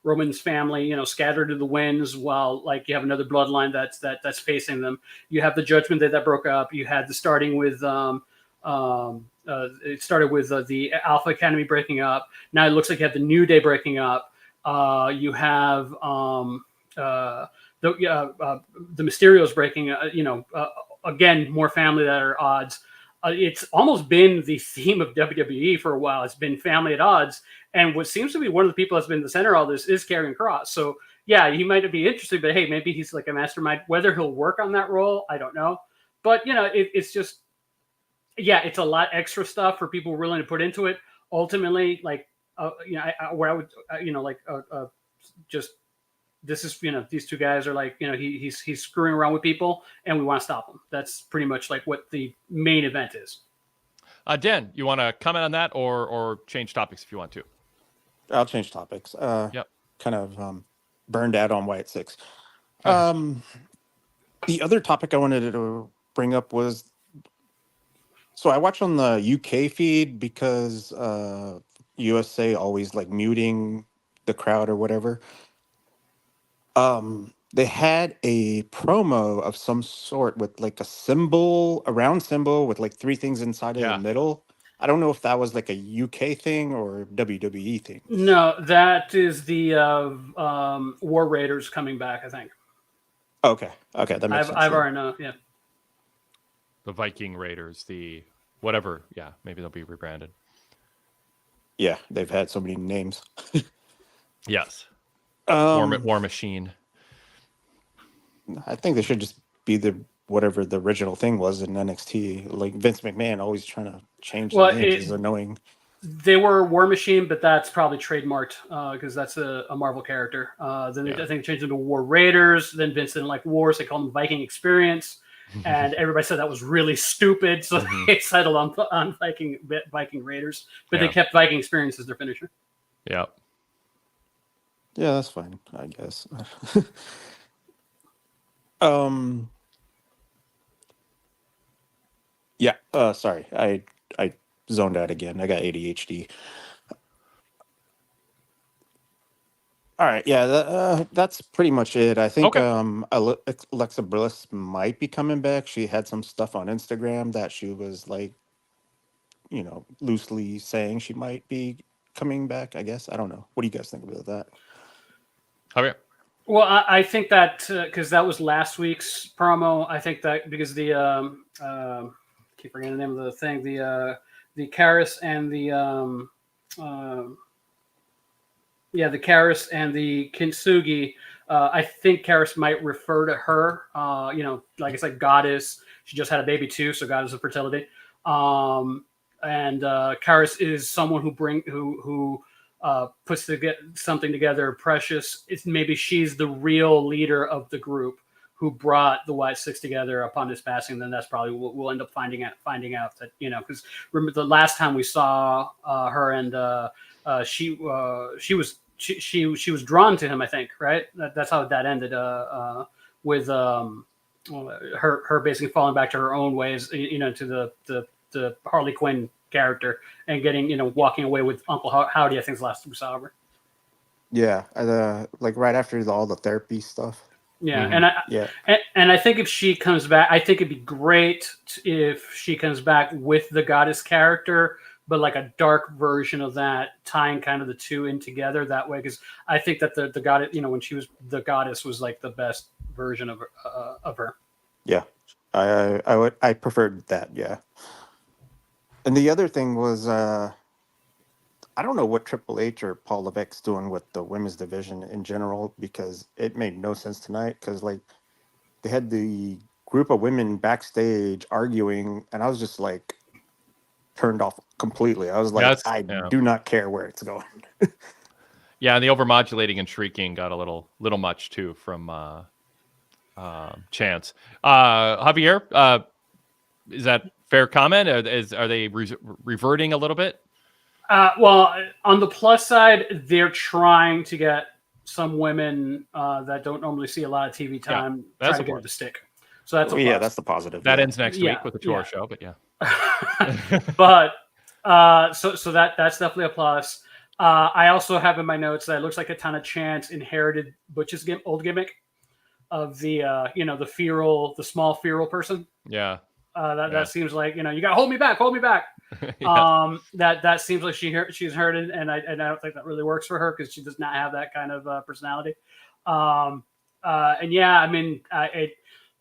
Roman's family, scattered to the winds, while like you have another bloodline that's facing them. You have the Judgment Day that broke up. You had the starting with it started with the Alpha Academy breaking up. Now it looks like you have the New Day breaking up. You have the Mysterios breaking. Again, more family that are odds. It's almost been the theme of WWE for a while. It's been family at odds. And what seems to be one of the people that's been the center of all this is Karrion Kross. So, yeah, he might be interesting, but hey, maybe he's like a mastermind. Whether he'll work on that role, I don't know. But, it's just, it's a lot extra stuff for people willing to put into it. Ultimately, like, just, this is, these two guys are like, he's screwing around with people and we want to stop him. That's pretty much like what the main event is. Dan, you want to comment on that or change topics if you want to? I'll change topics. Yep. Kind of burned out on White Six. The other topic I wanted to bring up was, so I watch on the UK feed because USA always like muting the crowd or whatever. They had a promo of some sort with like a round symbol with like 3 things inside of the middle. I don't know if that was like a UK thing or WWE thing. No, that is the War Raiders coming back, I think. Okay, that makes sense. I've already know, yeah. The Viking Raiders, the whatever, maybe they'll be rebranded. Yeah, they've had so many names. Yes. War Machine. I think they should just be whatever the original thing was in NXT. Like Vince McMahon always trying to change the names is annoying. They were War Machine, but that's probably trademarked because that's a Marvel character. Then I think they changed them to War Raiders. Then Vince didn't like wars. They called them Viking Experience. And everybody said that was really stupid. So they settled on Viking Raiders. But they kept Viking Experience as their finisher. Yeah. Yeah, that's fine, I guess. Sorry, I zoned out again. I got ADHD. All right, that's pretty much it. I think Alexa Bliss might be coming back. She had some stuff on Instagram that she was like, loosely saying she might be coming back, I guess. I don't know. What do you guys think about that? Okay. Well, I think that because that was last week's promo. I think that because the keep forgetting the name of the thing. The Karis and the the Karis and the Kintsugi. I think Karis might refer to her. Like I said, goddess. She just had a baby too, so goddess of fertility. And Karis is someone who puts something together precious. Maybe she's the real leader of the group who brought the White Six together upon his passing. Then that's probably what we'll end up finding out that, because remember the last time we saw her, and she was drawn to him, I think, right? That's how that ended, with her basically falling back to her own ways, to the Harley Quinn character, and getting, walking away with Uncle Howdy, I think is the last time we saw her. Yeah, like right after all the therapy stuff. Yeah, Mm-hmm. and I think if she comes back, I think it'd be great if she comes back with the goddess character, but like a dark version of that, tying kind of the two in together that way. Because I think that the goddess, when she was the goddess, was like the best version of her. Yeah, I preferred that. Yeah, and the other thing was I don't know what Triple H or Paul Levesque's doing with the women's division in general, because it made no sense tonight. Because like they had the group of women backstage arguing, and I was just like turned off completely. I was like, I do not care where it's going. Yeah, and the overmodulating and shrieking got a little much too from Chance. Javier, is that fair comment? Are they reverting a little bit? Well, on the plus side, they're trying to get some women that don't normally see a lot of TV time try to get the stick. So that's a plus. That's the positive. That ends next week with the tour show, but yeah. But so that's definitely a plus. I also have in my notes that it looks like a ton of Chance inherited Butch's old gimmick of the the small feral person. Yeah. That seems like, you gotta hold me back. Yes. That seems like she's heard it, and I don't think that really works for her, because she does not have that kind of personality. And yeah, I mean,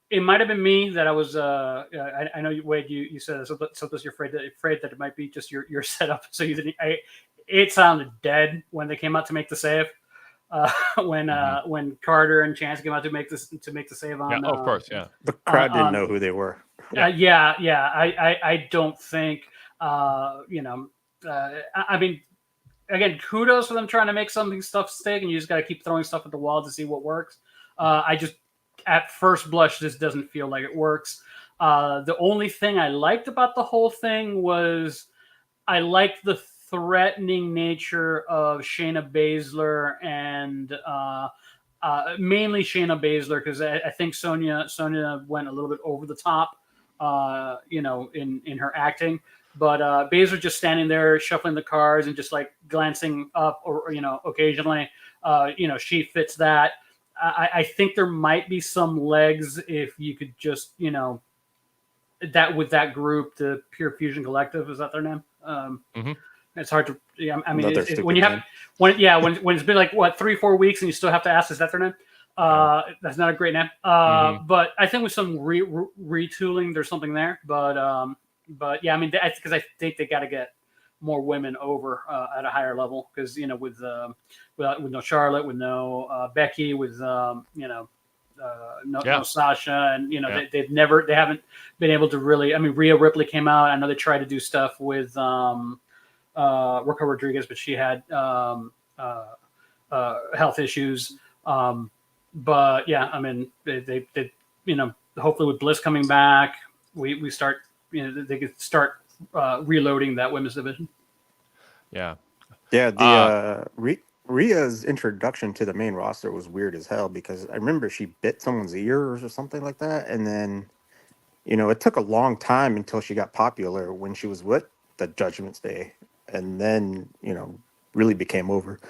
it might have been me that I was. I know Wade, you said sometimes you're afraid that it might be just your setup. So you didn't. It sounded dead when they came out to make the save. When Carter and Chance came out to make the save on. Yeah, of course, yeah. The crowd didn't know who they were. I don't think. I mean, again, kudos for them trying to make stuff stick, and you just got to keep throwing stuff at the wall to see what works. I just, at first blush, this doesn't feel like it works. The only thing I liked about the whole thing was I liked the threatening nature of Shayna Baszler, and mainly Shayna Baszler, because I think Sonya went a little bit over the top, in her acting. But Baszler just standing there shuffling the cards and just like glancing up, or occasionally, she fits that. I think there might be some legs if you could just that with that group, the Pure Fusion Collective, is that their name? It's hard to. Yeah, I mean, when it's been like 3-4 weeks and you still have to ask, is that their name? That's not a great name. But I think with some retooling, there's something there. But yeah, I mean, because I think they got to get more women over at a higher level, because with no Charlotte, with no Becky, with no Sasha, and they haven't been able to really. I mean, Rhea Ripley came out. I know they tried to do stuff with Raquel Rodriguez, but she had health issues. But yeah, I mean, they hopefully with Bliss coming back, we start. They could start reloading that women's division. Yeah. Yeah. Rhea's introduction to the main roster was weird as hell, because I remember she bit someone's ear or something like that, and then it took a long time until she got popular when she was with the Judgment Day, and then really became over.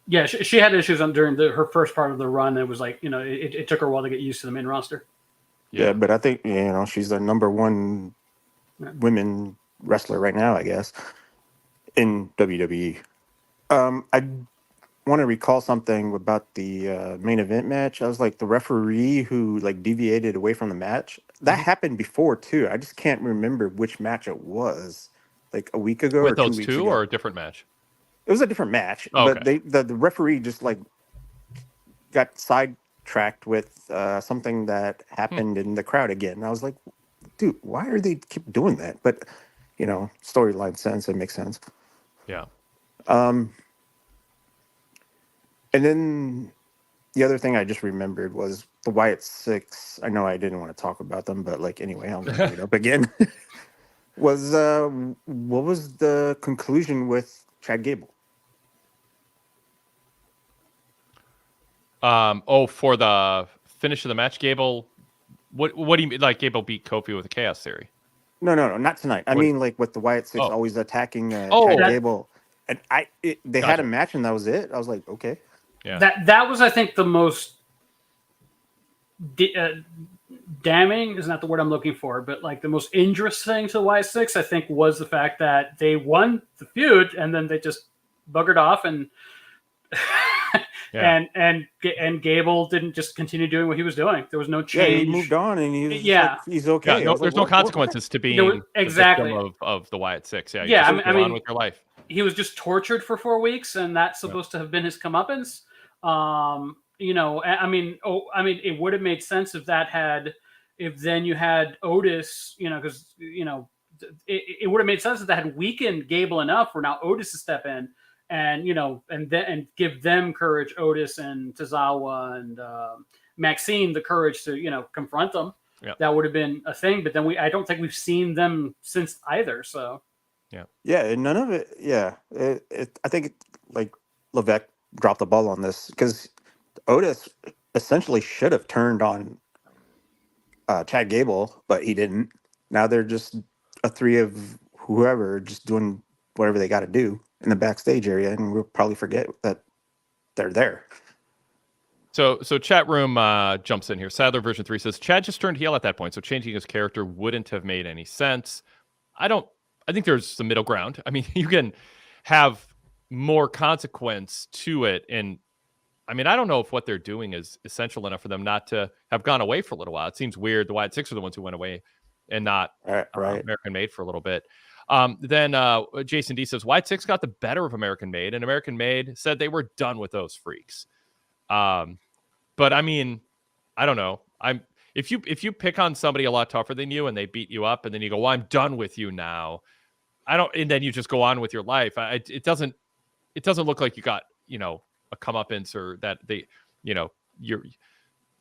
Yeah, she had issues during her first part of the run. It was like it took her a while to get used to the main roster. Yeah, but I think she's the number one women wrestler right now, I guess, in WWE. want to recall something about the main event match. I was like the referee who like deviated away from the match. That happened before too. I just can't remember which match it was. Like a week ago or With 2 those weeks two ago. or a different match? It was a different match, Oh, but okay. the referee just like got sidetracked with something that happened in the crowd again. And I was like, dude, why are they keep doing that? But storyline sense, it makes sense. Yeah. And then the other thing I just remembered was the Wyatt Six. I know I didn't want to talk about them, but like anyway, I'm gonna bring it up again. Was what was the conclusion with Chad Gable? For the finish of the match, Gable. What do you mean? Like Gable beat Kofi with a chaos theory? No, not tonight. I What? mean, like with the Wyatt Six Oh, always attacking oh, Chad That Gable, and they had a gotcha. match and that was it. I was like, okay, Yeah. that was, I think, the most damning is not the word I'm looking for, but like the most injurious thing to the Y6, I think, was the fact that they won the feud and then they just buggered off and Yeah. and Gable didn't just continue doing what he was doing. There was no yeah, change. he moved on and he was just Yeah. like, he's Yeah. okay. I No, was there's like, no what? consequences to being No, exactly. the victim of the Wyatt Six. Yeah. You Yeah, just I go on mean, with your life. he was just tortured for 4 weeks, and that's supposed to have been his comeuppance. It would have made sense if then you had Otis, because it would have made sense if that had weakened Gable enough for now Otis to step in and give them courage, Otis and Tozawa and Maxine, the courage to confront them. Yeah. That would have been a thing, but then I don't think we've seen them since either. So Yeah, and none of it. Yeah, I think like Levesque dropped the ball on this because Otis essentially should have turned on Chad Gable, but he didn't. Now they're just a three of whoever just doing whatever they got to do in the backstage area, and we'll probably forget that they're there. So chat room jumps in here. Sadler version 3 says Chad just turned heel at that point, so changing his character wouldn't have made any sense. I think there's some middle ground. I mean, you can have more consequence to it, and I mean, I don't know if what they're doing is essential enough for them not to have gone away for a little while. It seems weird. The Wyatt Six are the ones who went away and not Right. American Made for a little bit. Then Jason D says Wyatt Six got the better of American Made, and American Made said they were done with those freaks. But I mean, I don't know. If you pick on somebody a lot tougher than you and they beat you up, and then you go, "Well, I'm done with you now," and then you just go on with your life. It doesn't look like you got a comeuppance or that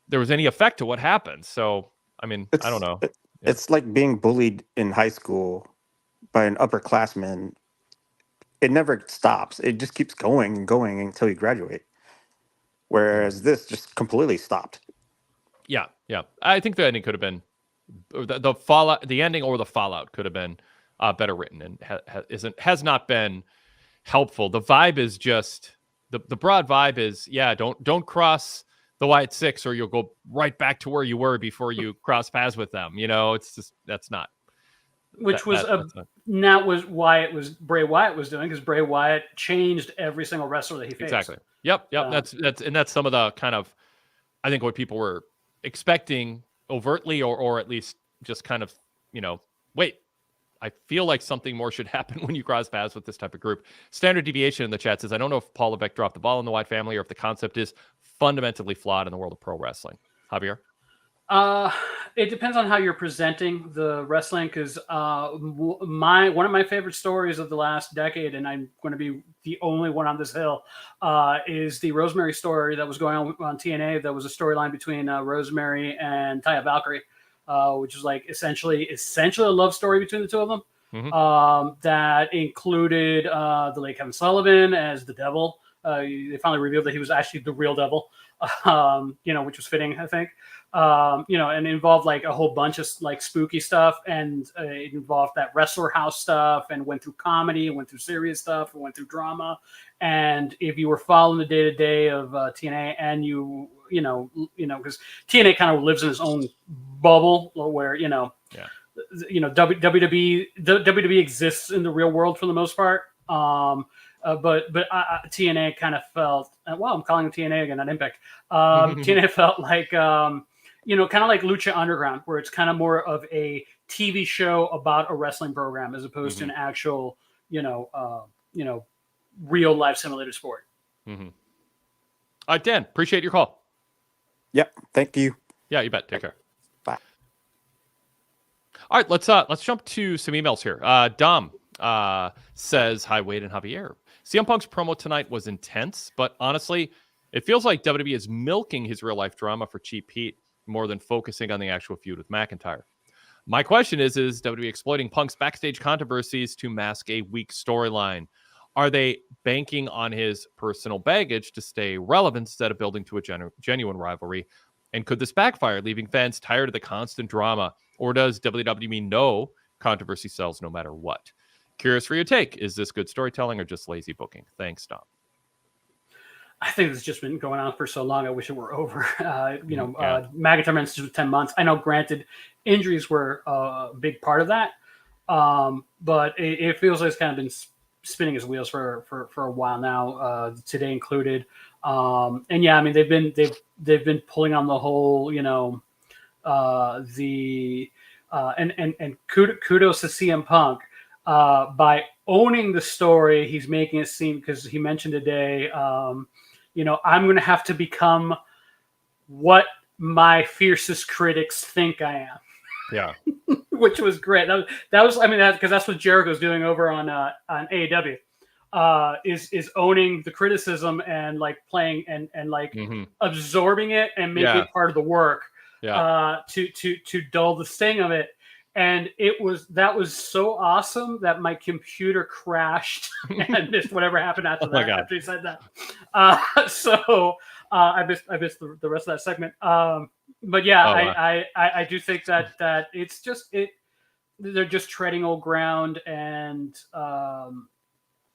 there was any effect to what happened. So I mean, I don't know. It's like being bullied in high school by an upperclassman. It never stops. It just keeps going and going until you graduate. Whereas this just completely stopped. Yeah. I think the ending could have been the fallout. The ending or the fallout could have been better written and has not been helpful. The vibe is just the broad vibe is don't cross the Wyatt Six or you'll go right back to where you were before you cross paths with them. It's just that's not. Which was why it was Bray Wyatt was doing, because Bray Wyatt changed every single wrestler that he faced. Exactly. Yep. That's some of the kind of, I think, what people were expecting overtly or at least just kind of wait. I feel like something more should happen when you cross paths with this type of group. Standard deviation in the chat says, I don't know if Paul Levesque dropped the ball in the Wyatt family or if the concept is fundamentally flawed in the world of pro wrestling. Javier? It depends on how you're presenting the wrestling, because one of my favorite stories of the last decade, and I'm going to be the only one on this hill, is the Rosemary story that was going on TNA. That was a storyline between Rosemary and Taya Valkyrie, which is like essentially a love story between the two of them. Mm-hmm. That included the late Kevin Sullivan as the devil. They finally revealed that he was actually the real devil, which was fitting, I think. And involved like a whole bunch of like spooky stuff, and it involved that wrestler house stuff, and went through comedy, and went through serious stuff, and went through drama. And if you were following the day to day of TNA, and because TNA kind of lives in its own bubble where WWE exists in the real world for the most part. TNA kind of felt. Well, I'm calling it TNA again, not Impact. TNA felt like kind of like Lucha Underground, where it's kind of more of a TV show about a wrestling program as opposed to an actual, real life simulated sport. All right, Dan, appreciate your call. Yep. Thank you. Yeah, you bet. Take care. Bye. All right, let's jump to some emails here. Dom says, "Hi, Wade and Javier. CM Punk's promo tonight was intense, but honestly, it feels like WWE is milking his real life drama for cheap heat more than focusing on the actual feud with McIntyre. My question is WWE exploiting Punk's backstage controversies to mask a weak storyline? Are they banking on his personal baggage to stay relevant instead of building to a genuine rivalry? And could this backfire, leaving fans tired of the constant drama? Or does WWE know controversy sells no matter what? Curious for your take. Is this good storytelling or just lazy booking? Thanks, Dom." I think it's just been going on for so long. I wish it were over. McIntyre message with 10 months. I know, granted, injuries were a big part of that, but it feels like it's kind of been spinning his wheels for a while now, today included. And yeah, I mean, they've been pulling on the whole, and kudos to CM Punk by owning the story. He's making it seem, because he mentioned today, I'm going to have to become what my fiercest critics think I am. Yeah. Which was great. Because that's what Jericho's doing over on AEW. Is owning the criticism and like playing and like absorbing it and making it part of the work. Yeah. To dull the sting of it. And that was so awesome that my computer crashed and missed whatever happened after that. After he said that, so I missed the rest of that segment. But yeah, I do think that it's just they're just treading old ground, and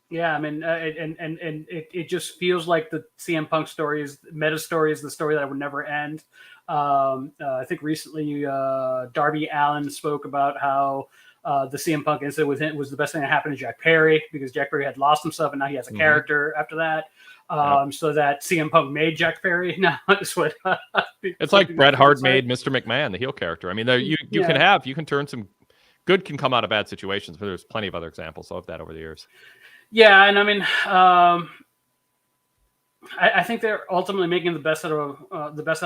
yeah, I mean, and it just feels like the CM Punk story is meta story is the story that would never end. I think recently Darby Allin spoke about how the CM Punk incident with him was the best thing that happened to Jack Perry, because Jack Perry had lost himself and now he has a character after that. So that CM Punk made Jack Perry. Now it's what it's like Bret Hart made Mr. McMahon, the heel character. I mean, you can turn some good can come out of bad situations, but there's plenty of other examples of that over the years. Yeah, and I mean, I think they're ultimately making the best out of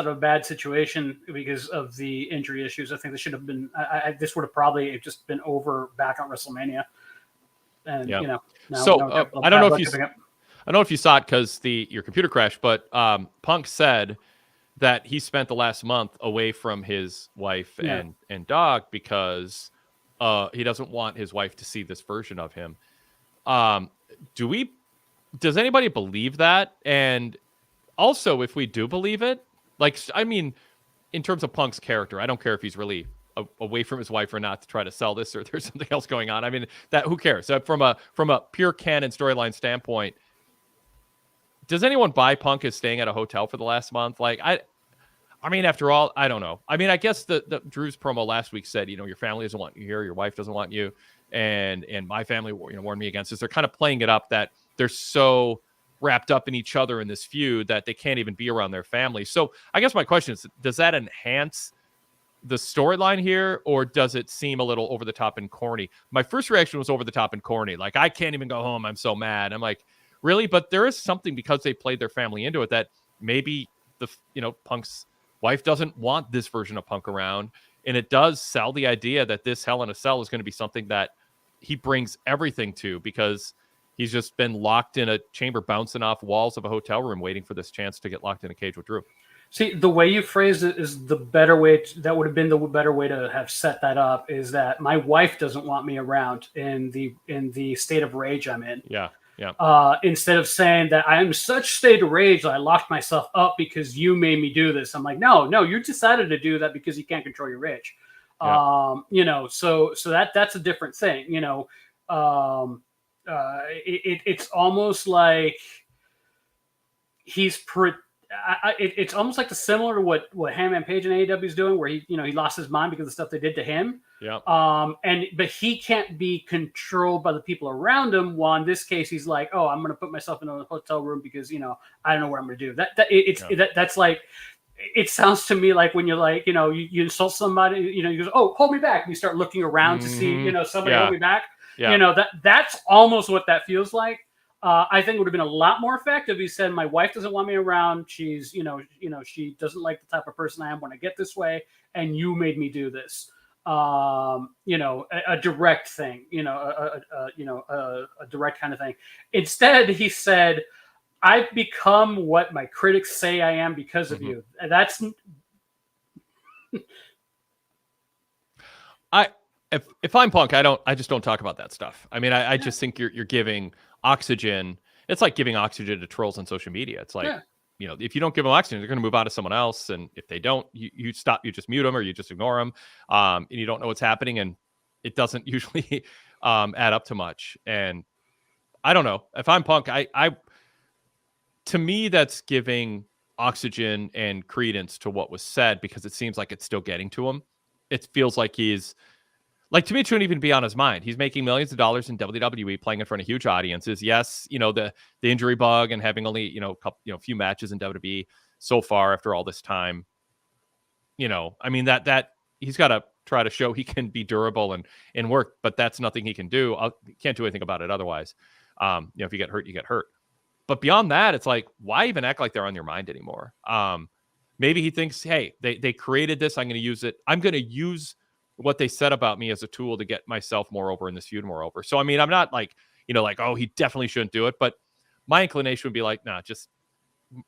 a bad situation because of the injury issues. I think this should have been. This would have probably just been over back on WrestleMania. And I don't know if you saw it because your computer crashed, but Punk said that he spent the last month away from his wife and dog because he doesn't want his wife to see this version of him. Does anybody believe that? And also, if we do believe it, like, I mean, in terms of Punk's character, I don't care if he's really away from his wife or not to try to sell this, or there's something else going on. I mean, who cares? From a pure canon storyline standpoint, does anyone buy Punk as staying at a hotel for the last month? Like, I mean, after all, I don't know. I mean, I guess the Drew's promo last week said, your family doesn't want you here, your wife doesn't want you, and my family, warned me against this. They're kind of playing it up that they're so wrapped up in each other in this feud that they can't even be around their family. So I guess my question is, does that enhance the storyline here, or does it seem a little over the top and corny? My first reaction was over the top and corny. Like, I can't even go home, I'm so mad. I'm like, really? But there is something, because they played their family into it, that maybe Punk's wife doesn't want this version of Punk around, and it does sell the idea that this Hell in a Cell is going to be something that he brings everything to, because he's just been locked in a chamber, bouncing off walls of a hotel room, waiting for this chance to get locked in a cage with Drew. See, the way you phrased it is the better way. That would have been the better way to have set that up. Is that my wife doesn't want me around in the state of rage I'm in. Yeah. Instead of saying that I am in such state of rage that I locked myself up because you made me do this. I'm like, no, you decided to do that because you can't control your rage. Yeah. So that's a different thing. It's almost like he's it's almost like similar to what Hangman Page and AEW is doing, where he lost his mind because of the stuff they did to him. Yeah. But he can't be controlled by the people around him. While in this case, he's like, oh, I'm going to put myself in a hotel room because I don't know what I'm going to do. That's like. It sounds to me like when you're like, you insult somebody, you go, oh, hold me back. And you start looking around to see, somebody hold me back. Yeah. That's almost what that feels like. I think it would have been a lot more effective. He said, my wife doesn't want me around. She's, she doesn't like the type of person I am when I get this way. And you made me do this. A direct thing, a direct kind of thing. Instead, he said, I've become what my critics say I am because of you. And that's if I'm Punk, I just don't talk about that stuff. I mean, I just think you're giving oxygen. It's like giving oxygen to trolls on social media. It's like, if you don't give them oxygen, they're going to move on to someone else. And if they don't, you stop, you just mute them or you just ignore them. And you don't know what's happening. And it doesn't usually add up to much. And I don't know. If I'm Punk, to me, that's giving oxygen and credence to what was said because it seems like it's still getting to him. It feels like he's like, to me, it shouldn't even be on his mind. He's making millions of dollars in WWE, playing in front of huge audiences. Yes, the injury bug and having only a few matches in WWE so far after all this time. I mean that he's got to try to show he can be durable and work, but that's nothing he can do. Can't do anything about it otherwise. If you get hurt, you get hurt. But beyond that, it's like, why even act like they're on your mind anymore? Maybe he thinks, hey, they created this. I'm going to use it. I'm going to use what they said about me as a tool to get myself more over in this feud more over. So, I mean, I'm not like, oh, he definitely shouldn't do it. But my inclination would be like, nah, just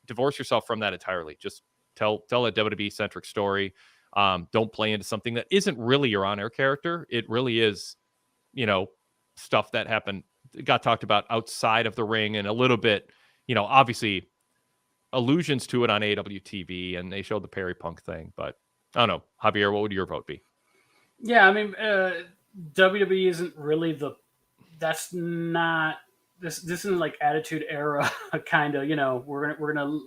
divorce yourself from that entirely. Just tell a WWE-centric story. Don't play into something that isn't really your on-air character. It really is, stuff that happened, got talked about outside of the ring and a little bit, obviously allusions to it on AEW TV, and they showed the Perry Punk thing. But I don't know, Javier, what would your vote be? Yeah, I mean, WWE isn't really this isn't like Attitude Era kind of, we're gonna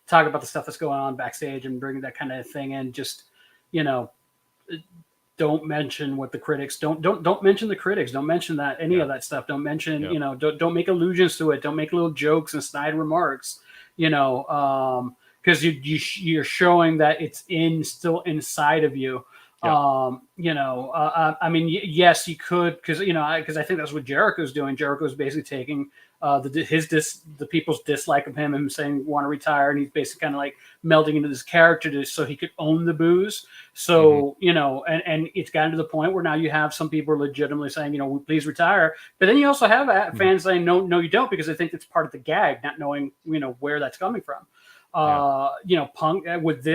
talk about the stuff that's going on backstage and bring that kind of thing in. Just don't mention what the critics don't mention the critics. Don't mention that any of that stuff. Don't mention don't make allusions to it. Don't make little jokes and snide remarks. Because you're showing that it's still inside of you. I mean, yes, you could, because I think that's what Jericho's doing. Jericho's basically taking the people's dislike of him and saying want to retire, and he's basically kind of like melding into this character so he could own the booze. So and it's gotten to the point where now you have some people are legitimately saying please retire, but then you also have fans saying no you don't, because they think it's part of the gag, not knowing where that's coming from. Punk with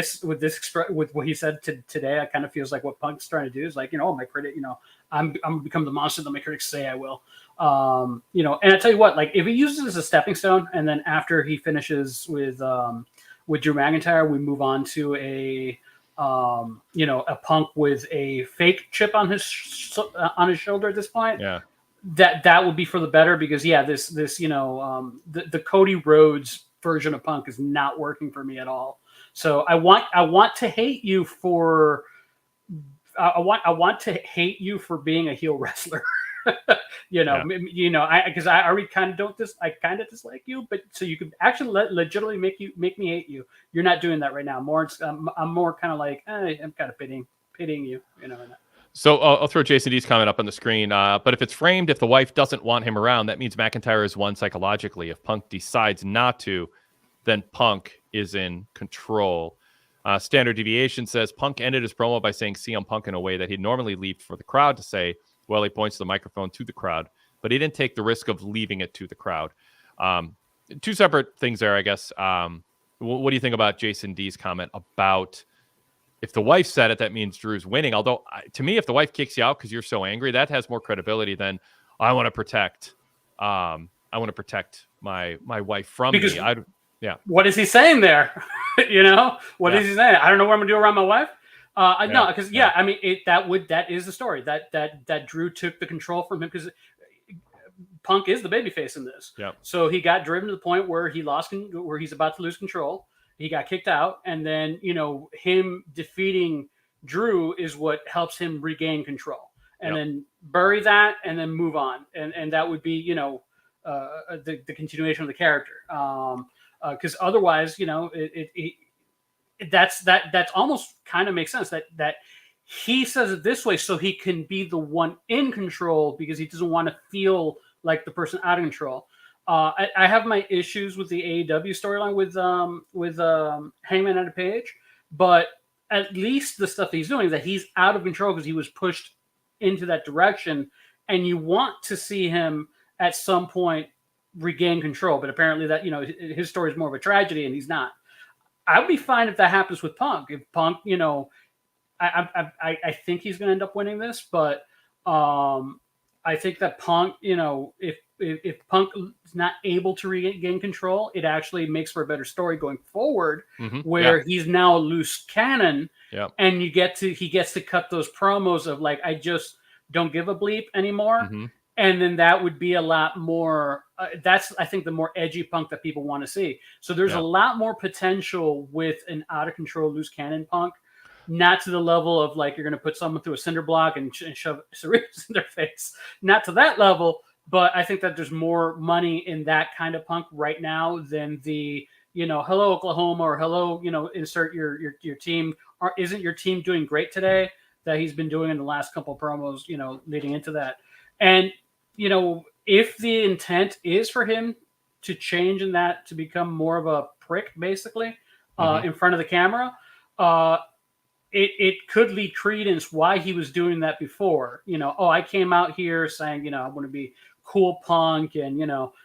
what he said today, it kind of feels like what Punk's trying to do is like, my critic, I'm going to become the monster that my critics say I will. And I tell you what, like if he uses it as a stepping stone, and then after he finishes with Drew McIntyre, we move on to a Punk with a fake chip on his shoulder at this point. Yeah. That would be for the better, because the Cody Rhodes version of Punk is not working for me at all. So I want to hate you for being a heel wrestler. Because I already kind of dislike you, but so you could actually legitimately make me hate you. You're not doing that right now. I'm more kind of like I'm kind of pitying you. So I'll throw Jason D's comment up on the screen. But if it's framed, if the wife doesn't want him around, that means McIntyre is won psychologically. If Punk decides not to, then Punk is in control. Standard Deviation says Punk ended his promo by saying CM Punk in a way that he'd normally leave for the crowd to say. Well, he points the microphone to the crowd, but he didn't take the risk of leaving it to the crowd. Two separate things there, I guess. What do you think about Jason D's comment about if the wife said it, that means Drew's winning? Although, to me, if the wife kicks you out because you're so angry, that has more credibility than I want to protect my wife from me. What is he saying there? What is he saying? I don't know what I'm gonna do around my wife. No, because I mean that is the story that Drew took the control from him, because Punk is the babyface in this. Yep. So he got driven to the point where where he's about to lose control. He got kicked out, and then him defeating Drew is what helps him regain control, and then bury that, and then move on, and that would be the continuation of the character. Because otherwise, that's almost kind of makes sense that he says it this way so he can be the one in control because he doesn't want to feel like the person out of control. I have my issues with the AEW storyline with Hangman Adam Page, but at least the stuff that he's doing is that he's out of control because he was pushed into that direction, and you want to see him at some point regain control. But apparently that his story is more of a tragedy, and he's not. I would be fine if that happens with Punk. If Punk, I think he's going to end up winning this, but I think that Punk, if Punk is not able to regain control, it actually makes for a better story going forward, where he's now a loose cannon, and he gets to cut those promos of like, I just don't give a bleep anymore, and then that would be a lot more. That's, I think, the more edgy Punk that people want to see. So there's a lot more potential with an out of control loose cannon Punk. Not to the level of like you're going to put someone through a cinder block and shove syringes in their face. Not to that level. But I think that there's more money in that kind of Punk right now than the, hello Oklahoma or hello, insert your team. Or isn't your team doing great today? That he's been doing in the last couple of promos, leading into that. And, if the intent is for him to change in that to become more of a prick, basically, in front of the camera, it could lead credence why he was doing that before. I came out here saying, I want to be cool Punk and,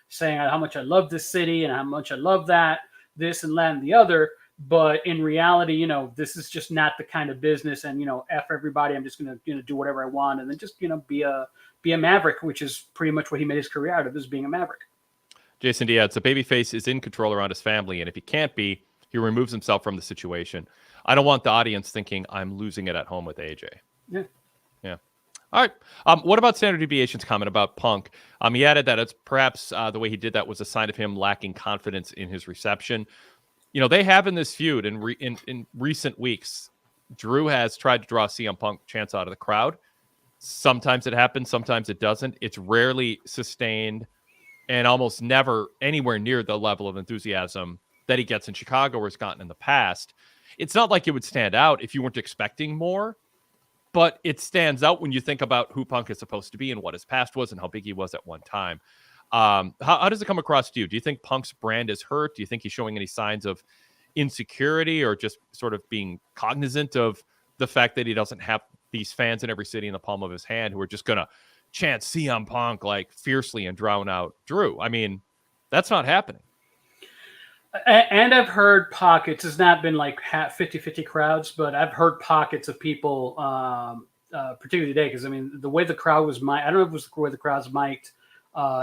saying how much I love this city and how much I love that, this and that and the other. But in reality, this is just not the kind of business and, F everybody. I'm just going to, do whatever I want and then just, be a maverick, which is pretty much what he made his career out of, is being a maverick. Jason Diaz, the babyface is in control around his family. And if he can't be, he removes himself from the situation. I don't want the audience thinking I'm losing it at home with AJ. Yeah. All right. What about Standard Deviation's comment about Punk? He added that it's perhaps the way he did that was a sign of him lacking confidence in his reception. They have in this feud in recent weeks, Drew has tried to draw CM Punk chants out of the crowd. Sometimes it happens, sometimes it doesn't. It's rarely sustained and almost never anywhere near the level of enthusiasm that he gets in Chicago or has gotten in the past. It's not like it would stand out if you weren't expecting more, but it stands out when you think about who Punk is supposed to be and what his past was and how big he was at one time. How does it come across to you? Do you think Punk's brand is hurt? Do you think he's showing any signs of insecurity or just sort of being cognizant of the fact that he doesn't have these fans in every city in the palm of his hand who are just going to chant CM Punk like fiercely and drown out Drew? I mean, that's not happening. And I've heard pockets. It's not been like 50-50 crowds, but I've heard pockets of people, particularly today, because I mean, the way the crowd was mic'd, I don't know if it was the way the crowd's mic'd.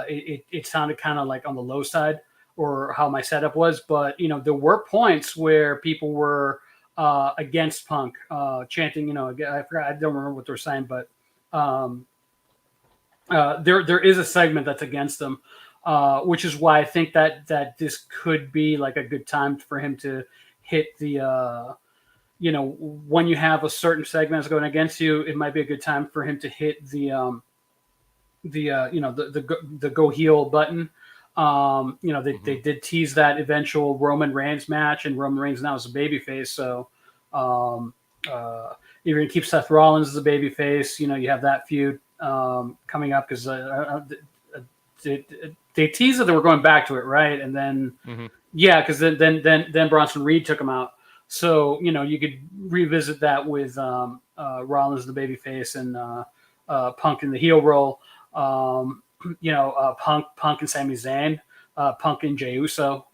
It sounded kind of like on the low side or how my setup was, but there were points where people were against Punk, chanting. I forgot. I don't remember what they were saying, but there is a segment that's against them. Which is why I think that this could be like a good time for him to hit the, when you have a certain segment that's going against you, it might be a good time for him to hit the go heel button. They did tease that eventual Roman Reigns match, and Roman Reigns now is a babyface. So you're going to keep Seth Rollins as a babyface. You have that feud coming up because they teased that they were going back to it, right? And then, because then Bronson Reed took him out. So you could revisit that with Rollins the babyface and Punk in the heel role. Punk and Sami Zayn, Punk and Jey Uso.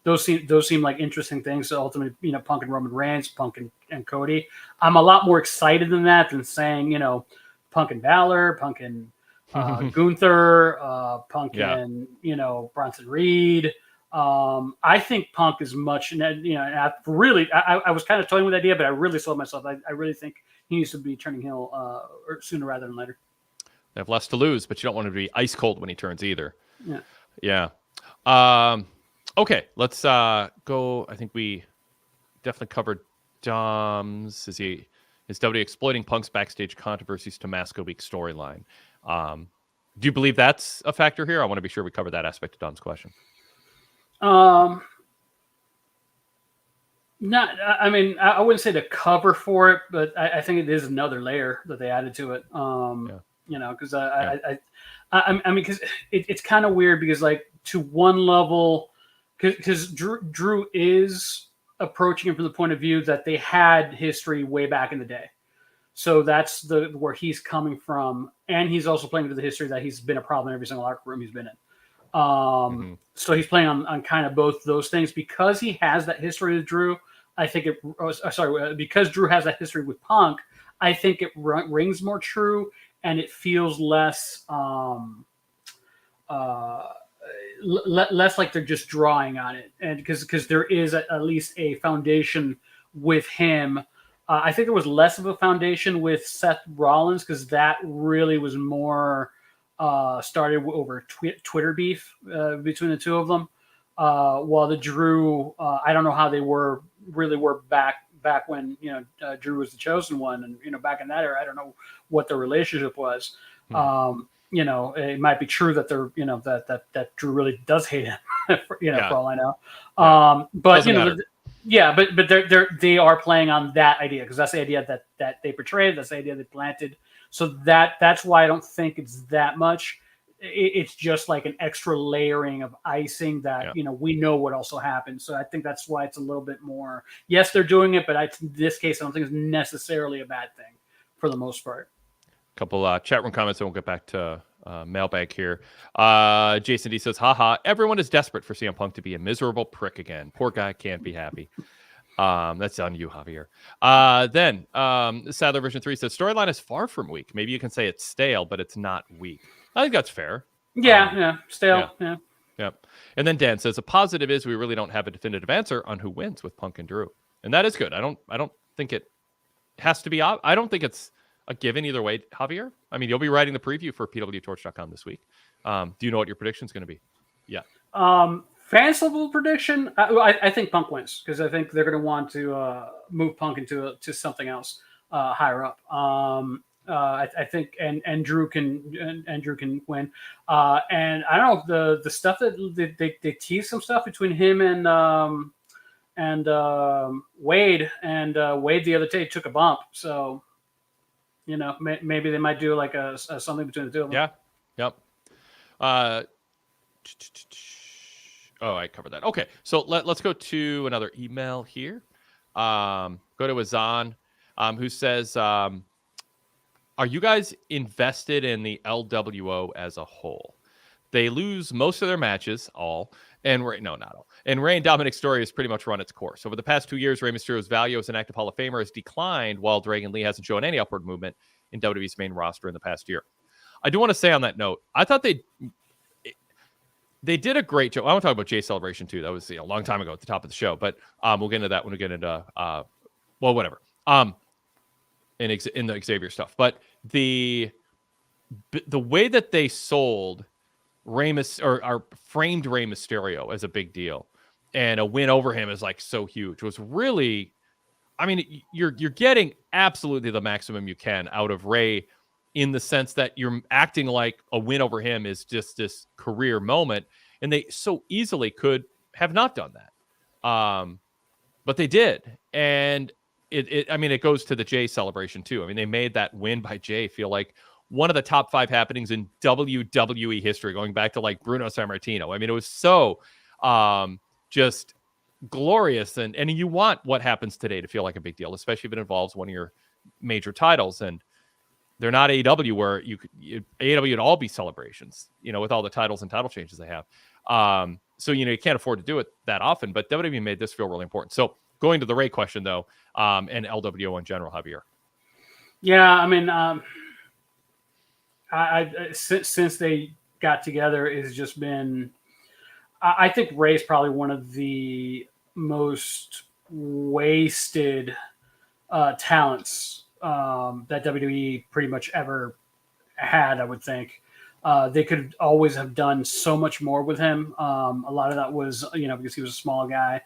Those seem like interesting things. So ultimately, Punk and Roman Reigns, Punk and Cody. I'm a lot more excited than that than saying Punk and Balor, Punk and Gunther, Punk and Bronson Reed. I think Punk is much. I was kind of toying with the idea, but I really sold myself. I really think he needs to be turning heel sooner rather than later. They have less to lose, but you don't want him to be ice cold when he turns either. Yeah. Okay, let's go. I think we definitely covered Dom's. Is WWE exploiting Punk's backstage controversies to mask a weak storyline? Do you believe that's a factor here? I want to be sure we cover that aspect of Dom's question. Not, I mean, I wouldn't say to cover for it, but I think it is another layer that they added to it. You know, because I mean, because it's kind of weird because like to one level, because Drew is approaching it from the point of view that they had history way back in the day, so that's where he's coming from, and he's also playing to the history that he's been a problem in every single locker room he's been in. So he's playing on kind of both those things because he has that history with Drew. I think because Drew has that history with Punk, I think it rings more true and it feels less less like they're just drawing on it, and because there is at least a foundation with him. I think there was less of a foundation with Seth Rollins because that really was more started over Twitter beef between the two of them. While the Drew, I don't know how they were back when Drew was the chosen one, and back in that era, I don't know what their relationship was. It might be true that they're that Drew really does hate him, for all I know. But but they are playing on that idea because that's the idea that they portrayed, that's the idea they planted. So that's why I don't think it's that much. It's just like an extra layering of icing that we know what also happened. So I think that's why it's a little bit more. Yes, they're doing it, but in this case, I don't think it's necessarily a bad thing for the most part. Couple chat room comments, and we'll get back to mailbag here. Jason D says, haha, everyone is desperate for CM Punk to be a miserable prick again. Poor guy can't be happy. That's on you, Javier. Then Sadler version 3 says, storyline is far from weak. Maybe you can say it's stale, but it's not weak. I think that's fair. Stale. Yeah. And then Dan says, a positive is we really don't have a definitive answer on who wins with Punk and Drew. And that is good. I don't think it has to be. I don't think it's a given either way, Javier. I mean, you'll be writing the preview for PWTorch.com this week. Do you know what your prediction is going to be? Yeah. Fanciful prediction. I think Punk wins because I think they're going to want to move Punk into something else higher up. I think and Drew can win. And I don't know the stuff that they tease some stuff between him and Wade, and Wade the other day took a bump, so maybe they might do like a something between the two of them. Yeah. Yep. Oh, I covered that. Okay, so let's go to another email here. Go to Azan, who says, are you guys invested in the LWO as a whole? They lose most of their matches, and not all. And Rey and Dominic's story has pretty much run its course. Over the past 2 years, Rey Mysterio's value as an active Hall of Famer has declined, while Dragon Lee hasn't shown any upward movement in WWE's main roster in the past year. I do want to say on that note, I thought they did a great job. I want to talk about Jay Celebration too. That was a long time ago at the top of the show, but we'll get into that when we get into whatever. In the Xavier stuff, but the way that they sold or framed Rey Mysterio as a big deal and a win over him is like so huge was really, I mean, you're getting absolutely the maximum you can out of Rey in the sense that you're acting like a win over him is just this career moment, and they so easily could have not done that, but they did, and it goes to the Jay celebration too. I mean, they made that win by Jay feel like one of the top 5 happenings in WWE history, going back to like Bruno Sammartino. I mean, it was so just glorious, and you want what happens today to feel like a big deal, especially if it involves one of your major titles. And they're not AEW where AEW would all be celebrations, with all the titles and title changes they have. So you can't afford to do it that often, but WWE made this feel really important. So going to the Rey question though, and LWO in general, Javier. Yeah, I mean, since they got together, it's just been. I think Rey's probably one of the most wasted talents that WWE pretty much ever had, I would think. They could always have done so much more with him. A lot of that was, because he was a small guy.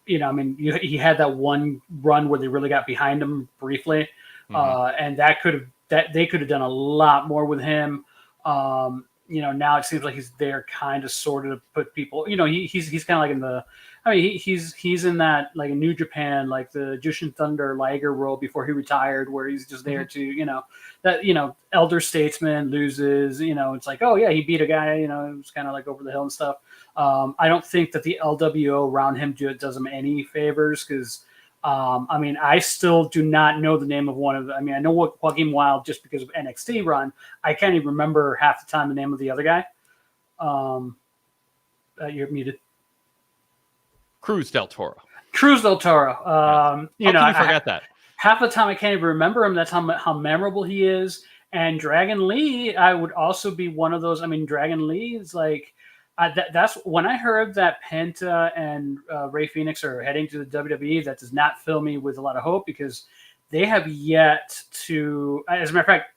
He had that one run where they really got behind him briefly, and they could have done a lot more with him. Now it seems like he's there, kind of, sort of, to put people. He's kind of like in the. I mean, he's in that, like, in New Japan, like the Jushin Thunder Liger role before he retired, where he's just there to, elder statesman loses, it's like, oh yeah, he beat a guy, it was kind of like over the hill and stuff. I don't think that the LWO around him does him any favors, because I still do not know the name of one of them. I mean, I know what Joaquin Wild just because of NXT run. I can't even remember half the time the name of the other guy. You're muted. Cruz del Toro. How can you forget that? Half the time I can't even remember him. That's how memorable he is. And Dragon Lee, I would also be one of those. I mean, Dragon Lee is like, that's when I heard that Penta and Rey Fenix are heading to the WWE. That does not fill me with a lot of hope, because they have yet to. As a matter of fact,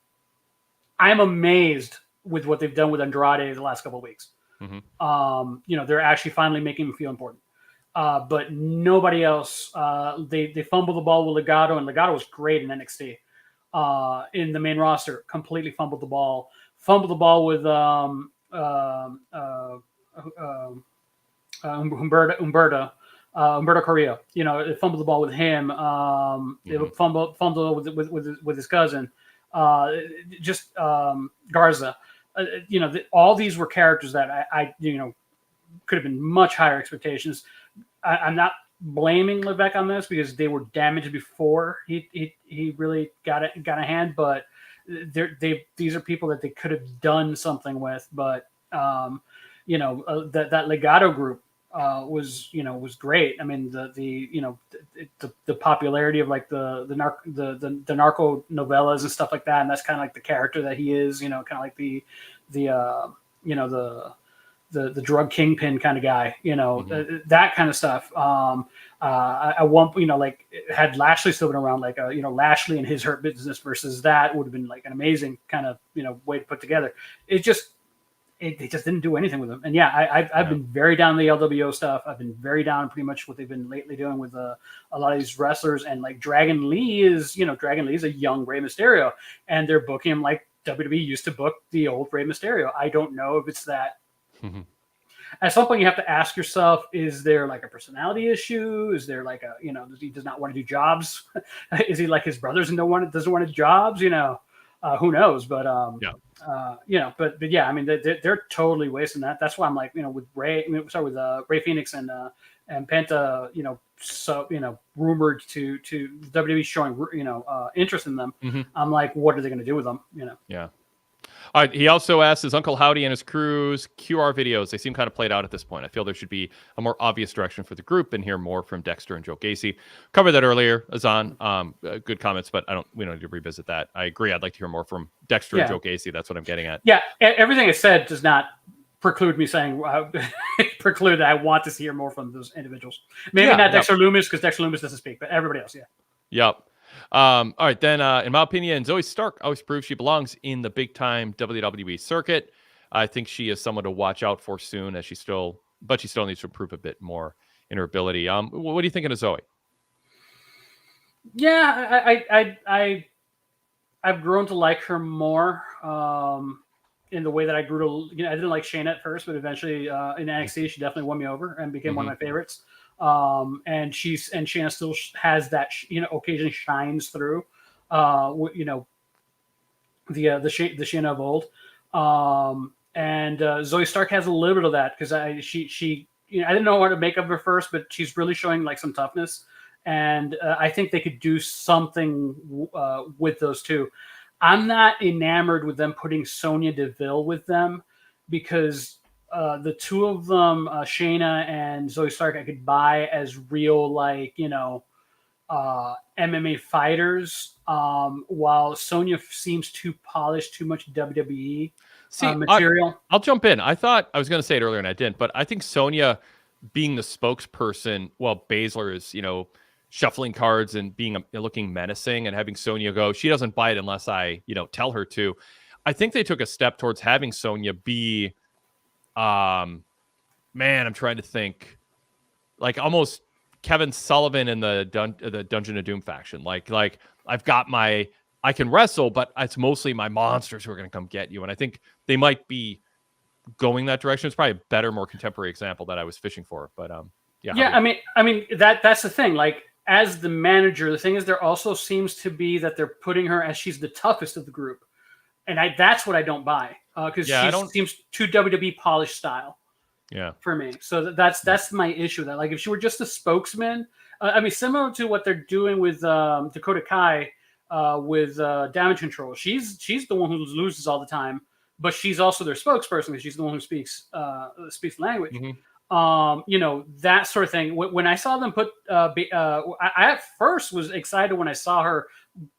I'm amazed with what they've done with Andrade the last couple of weeks. They're actually finally making him feel important. But nobody else. They fumbled the ball with Legado, and Legado was great in NXT. In the main roster, completely fumbled the ball. Fumbled the ball with Humberto Carrillo. They fumbled the ball with him. They fumbled with his cousin. Garza. All these were characters that I could have been much higher expectations. I'm not blaming Levesque on this, because they were damaged before he really got a hand, but these are people that they could have done something with. But that Legado group was great. I mean, the popularity of, like, the narco novellas and stuff like that, and that's kind of like the character that he is. Kind of like the drug kingpin kind of guy, that kind of stuff. I want, had Lashley still been around, like, Lashley and his Hurt Business versus that would have been, like, an amazing kind of, way to put together. They just didn't do anything with them. And yeah, I've been very down the LWO stuff. I've been very down pretty much what they've been lately doing with a lot of these wrestlers. And, like, Dragon Lee is a young Rey Mysterio, and they're booking him like WWE used to book the old Rey Mysterio. I don't know if it's that. At some point, you have to ask yourself: is there, like, a personality issue? Is there, like, he does not want to do jobs? Is he like his brothers and doesn't want to do jobs? Who knows? But but yeah, I mean, they're totally wasting that. That's why I'm like, with Rey Fenix and Penta, rumored to WWE showing interest in them. I'm like, what are they going to do with them? Yeah. All right. He also asked, his Uncle Howdy and his crew's QR videos, they seem kind of played out at this point. I feel there should be a more obvious direction for the group and hear more from Dexter and Joe Gacy. Covered that earlier, Azan. Good comments, but we don't need to revisit that. I agree. I'd like to hear more from Dexter and Joe Gacy. That's what I'm getting at. Yeah. Everything I said does not preclude me saying that I want to hear more from those individuals. Maybe not Dexter Loomis, because Dexter Loomis doesn't speak, but everybody else. Yeah. Yep. All right, then, in my opinion, Zoe Stark always proves she belongs in the big-time WWE circuit. I think she is someone to watch out for soon, as she still needs to improve a bit more in her ability. What are you thinking of Zoe? Yeah, I've grown to like her more in the way that I grew to. I didn't like Shayna at first, but eventually in NXT, she definitely won me over and became one of my favorites. And Shayna still has that, occasionally shines through, the Shayna of old. And Zoe Stark has a little bit of that, because I didn't know what to make of her first, but she's really showing, like, some toughness. And I think they could do something with those two. I'm not enamored with them putting Sonya Deville with them, because the two of them, Shayna and Zoe Stark, I could buy as real, like, MMA fighters, while Sonya seems too polished, too much WWE material. I'll jump in. I thought I was going to say it earlier and I didn't, but I think Sonya being the spokesperson while Baszler is, shuffling cards and looking menacing, and having Sonya go, she doesn't bite unless I, tell her to. I think they took a step towards having Sonya be, man, I'm trying to think, like almost Kevin Sullivan in the Dungeon of Doom faction. Like I can wrestle, but it's mostly my monsters who are going to come get you. And I think they might be going that direction. It's probably a better, more contemporary example that I was fishing for. But yeah. I mean that's the thing. Like, as the manager, the thing is, there also seems to be that they're putting her as she's the toughest of the group, and that's what I don't buy, because she seems too WWE polished style. Yeah, for me. So that's my issue. That, like, if she were just a spokesman, I mean, similar to what they're doing with Dakota Kai with Damage Control. She's the one who loses all the time, but she's also their spokesperson because she's the one who speaks language. Mm-hmm. That sort of thing. When I saw them put, I at first was excited when I saw her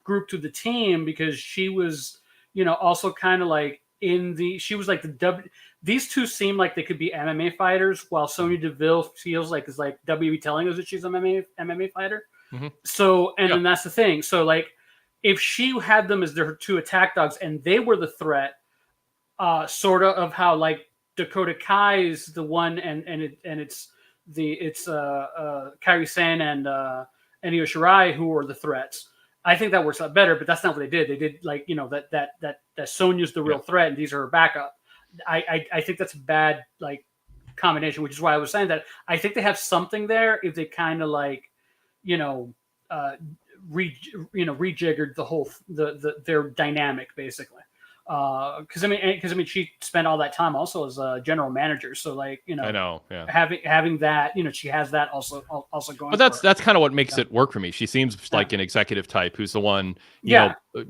grouped to the team, because she was, also kind of like she was like these two seem like they could be MMA fighters, while Sonya Deville feels like is like WWE telling us that she's an MMA fighter. Mm-hmm. So, and then that's the thing. So, like, if she had them as their two attack dogs and they were the threat, sort of how like Dakota Kai is the one, and it's Kairi Sane and Io Shirai who are the threats. I think that works out better, but that's not what they did. They did, like, that Sonya's the real threat and these are her backup. I think that's a bad, like, combination, which is why I was saying that I think they have something there if they kind of like, rejiggered the whole their dynamic, basically. Because I mean, she spent all that time also as a general manager, so, like, I know, yeah. Having that, she has that also going. But that's kind of what makes it work for me. She seems like an executive type who's the one,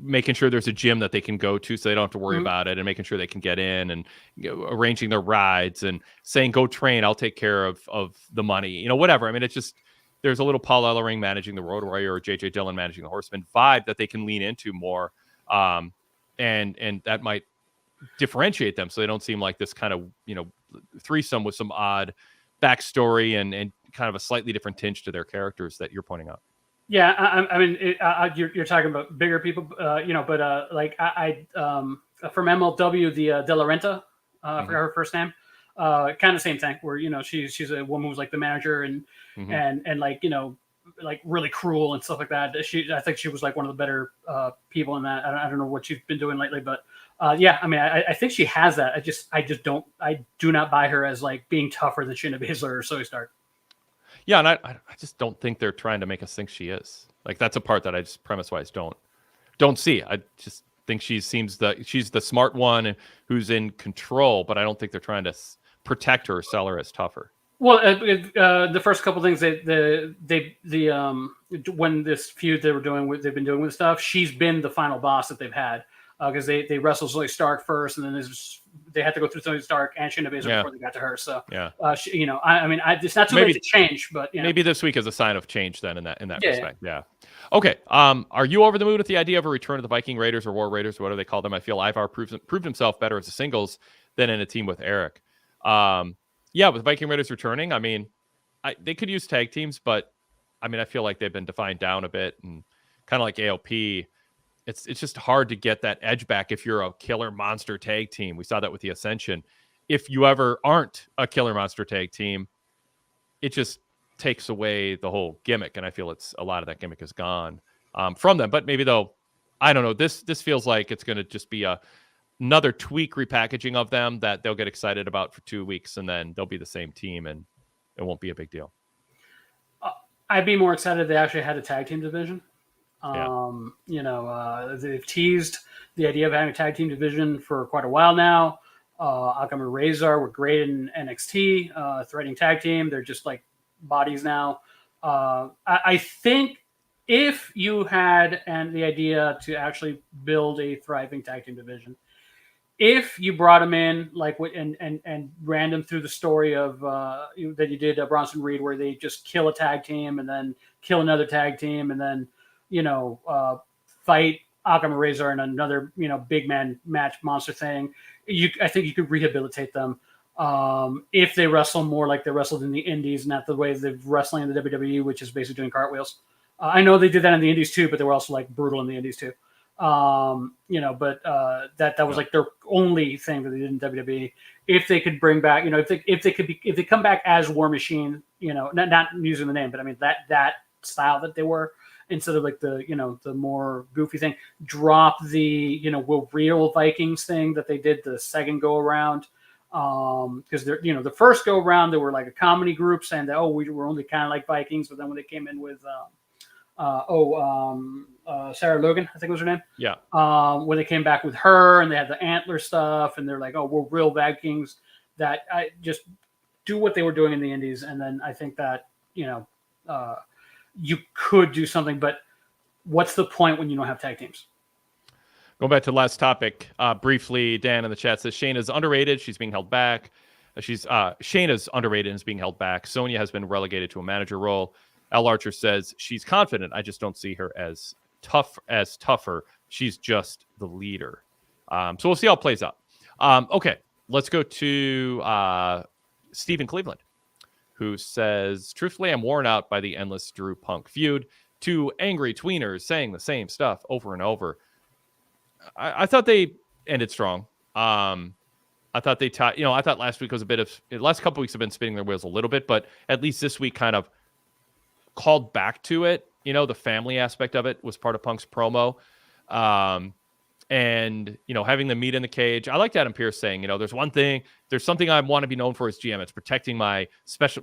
making sure there's a gym that they can go to, so they don't have to worry about it, and making sure they can get in, and arranging their rides, and saying, "Go train, I'll take care of the money," whatever. I mean, it's just, there's a little Paul Ellering managing the Road Warrior or JJ Dillon managing the Horseman vibe that they can lean into more. And that might differentiate them, so they don't seem like this kind of threesome with some odd backstory and kind of a slightly different tinge to their characters that you're pointing out. Yeah, I mean, you're talking about bigger people, but like I from MLW, the De La Renta, I forgot her first name, kind of same thing, where she's a woman who's like the manager and like like really cruel and stuff like that. I think she was like one of the better people in that. I don't know what she's been doing lately, but yeah, I mean, I think she has that. I do not buy her as like being tougher than Shayna Baszler or Zoe Stark. Yeah, and I just don't think they're trying to make us think she is. Like, that's a part that I just premise-wise don't see. I just think she's the smart one who's in control, but I don't think they're trying to protect her or sell her as tougher. Well, the first couple things when this feud they've been doing with stuff, she's been the final boss that they've had, because they wrestled Zoe Stark first, and then they had to go through Zoe Stark and Shayna Baszler before they got to her. So I mean, it's not too late to change, but maybe this week is a sign of change then in that respect. Yeah. Okay. Are you over the moon with the idea of a return of the Viking Raiders or War Raiders, or what do they call them? I feel Ivar proved himself better as a singles than in a team with Eric. Yeah, with Viking Raiders returning, I mean, they could use tag teams, but I mean, I feel like they've been defined down a bit, and kind of like AOP, it's just hard to get that edge back if you're a killer monster tag team. We saw that with the Ascension. If you ever aren't a killer monster tag team, it just takes away the whole gimmick, and I feel a lot of that gimmick is gone from them. But maybe, though, I don't know. This feels like it's going to just be another tweak repackaging of them that they'll get excited about for 2 weeks, and then they'll be the same team, and it won't be a big deal. I'd be more excited if they actually had a tag team division. Yeah. They've teased the idea of having a tag team division for quite a while now. Akam and Razor were great in NXT, threatening tag team. They're just like bodies now. I think if you had the idea to actually build a thriving tag team division, if you brought them in and ran them through the story of that you did Bronson Reed, where they just kill a tag team and then kill another tag team and then fight Akam and Razor in another big man match monster thing, I think you could rehabilitate them if they wrestle more like they wrestled in the Indies, not the way they're wrestling in the WWE, which is basically doing cartwheels. I know they did that in the Indies too, but they were also like brutal in the Indies too. But that was like their only thing that they did in WWE. If they could bring back, if they come back as War Machine, not using the name, but I mean that style that they were, instead of like the more goofy thing, drop the we're real Vikings thing that they did the second go around. Because they're the first go around they were like a comedy group saying that we were only kind of like Vikings, but then when they came in with Sarah Logan, I think was her name. Yeah. When they came back with her and they had the antler stuff and they're like, we're real Vikings, that I just do what they were doing in the Indies. And then I think that, you could do something, but what's the point when you don't have tag teams? Going back to the last topic, briefly, Dan in the chat says Shayna's underrated. She's being held back. Shayna's underrated and is being held back. Sonya has been relegated to a manager role. Al Archer says she's confident. I just don't see her as tougher. She's just the leader. So we'll see how it plays out. Okay, let's go to Stephen Cleveland, who says, truthfully, I'm worn out by the endless Drew Punk feud. Two angry tweeners saying the same stuff over and over. I thought they ended strong. I thought they I thought last week was the last couple weeks have been spinning their wheels a little bit, but at least this week kind of called back to it. The family aspect of it was part of Punk's promo. And having them meet in the cage. I liked Adam Pearce saying, there's something I want to be known for as GM. It's protecting my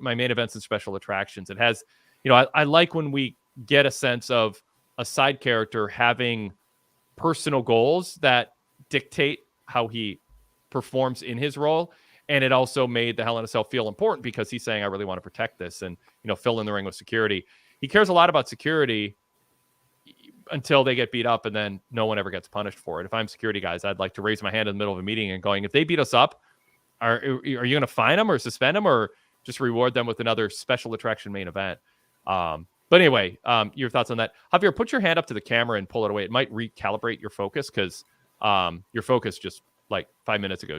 main events and special attractions. It has, I like when we get a sense of a side character having personal goals that dictate how he performs in his role. And it also made the Hell in a Cell feel important because he's saying, I really want to protect this and, fill in the ring with security. He cares a lot about security until they get beat up, and then no one ever gets punished for it. If I'm security guys, I'd like to raise my hand in the middle of a meeting and going, if they beat us up, are you going to fine them or suspend them or just reward them with another special attraction main event? But anyway, your thoughts on that. Javier, put your hand up to the camera and pull it away. It might recalibrate your focus because your focus just like 5 minutes ago,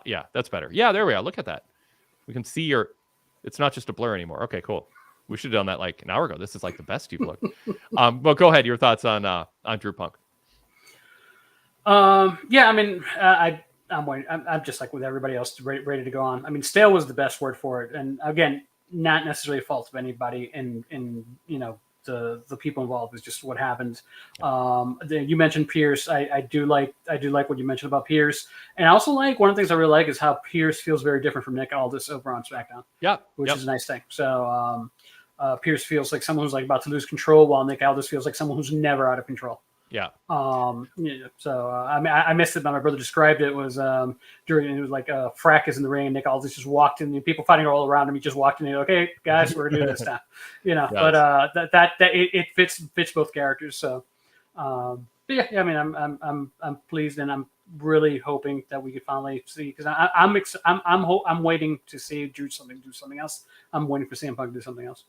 yeah, that's better. Yeah, there we are. Look at that. We can see it's not just a blur anymore. Okay, cool. We should have done that like an hour ago. This is like the best you've looked. But go ahead. Your thoughts on Drew Punk. Yeah, I mean, I'm waiting. I'm just like with everybody else, ready to go on. I mean, stale was the best word for it. And again, not necessarily a fault of anybody in the people involved. Is just what happened. You mentioned Pierce. I do like what you mentioned about Pierce, and I also like one of the things I really like is how Pierce feels very different from Nick Aldis over on SmackDown. Yeah, which is a nice thing. So Pierce feels like someone who's like about to lose control, while Nick Aldis feels like someone who's never out of control. Yeah. So I mean, I missed it, but my brother described it. It was during it was like a fracas in the ring, and Nick Aldis just walked in, and people fighting all around him. He just walked in, and okay, guys, we're gonna do this time. Yes. But that it fits both characters. So, but yeah, I mean, I'm pleased, and I'm really hoping that we could finally see, because I'm waiting to see Drew do something else. I'm waiting for CM Punk to do something else.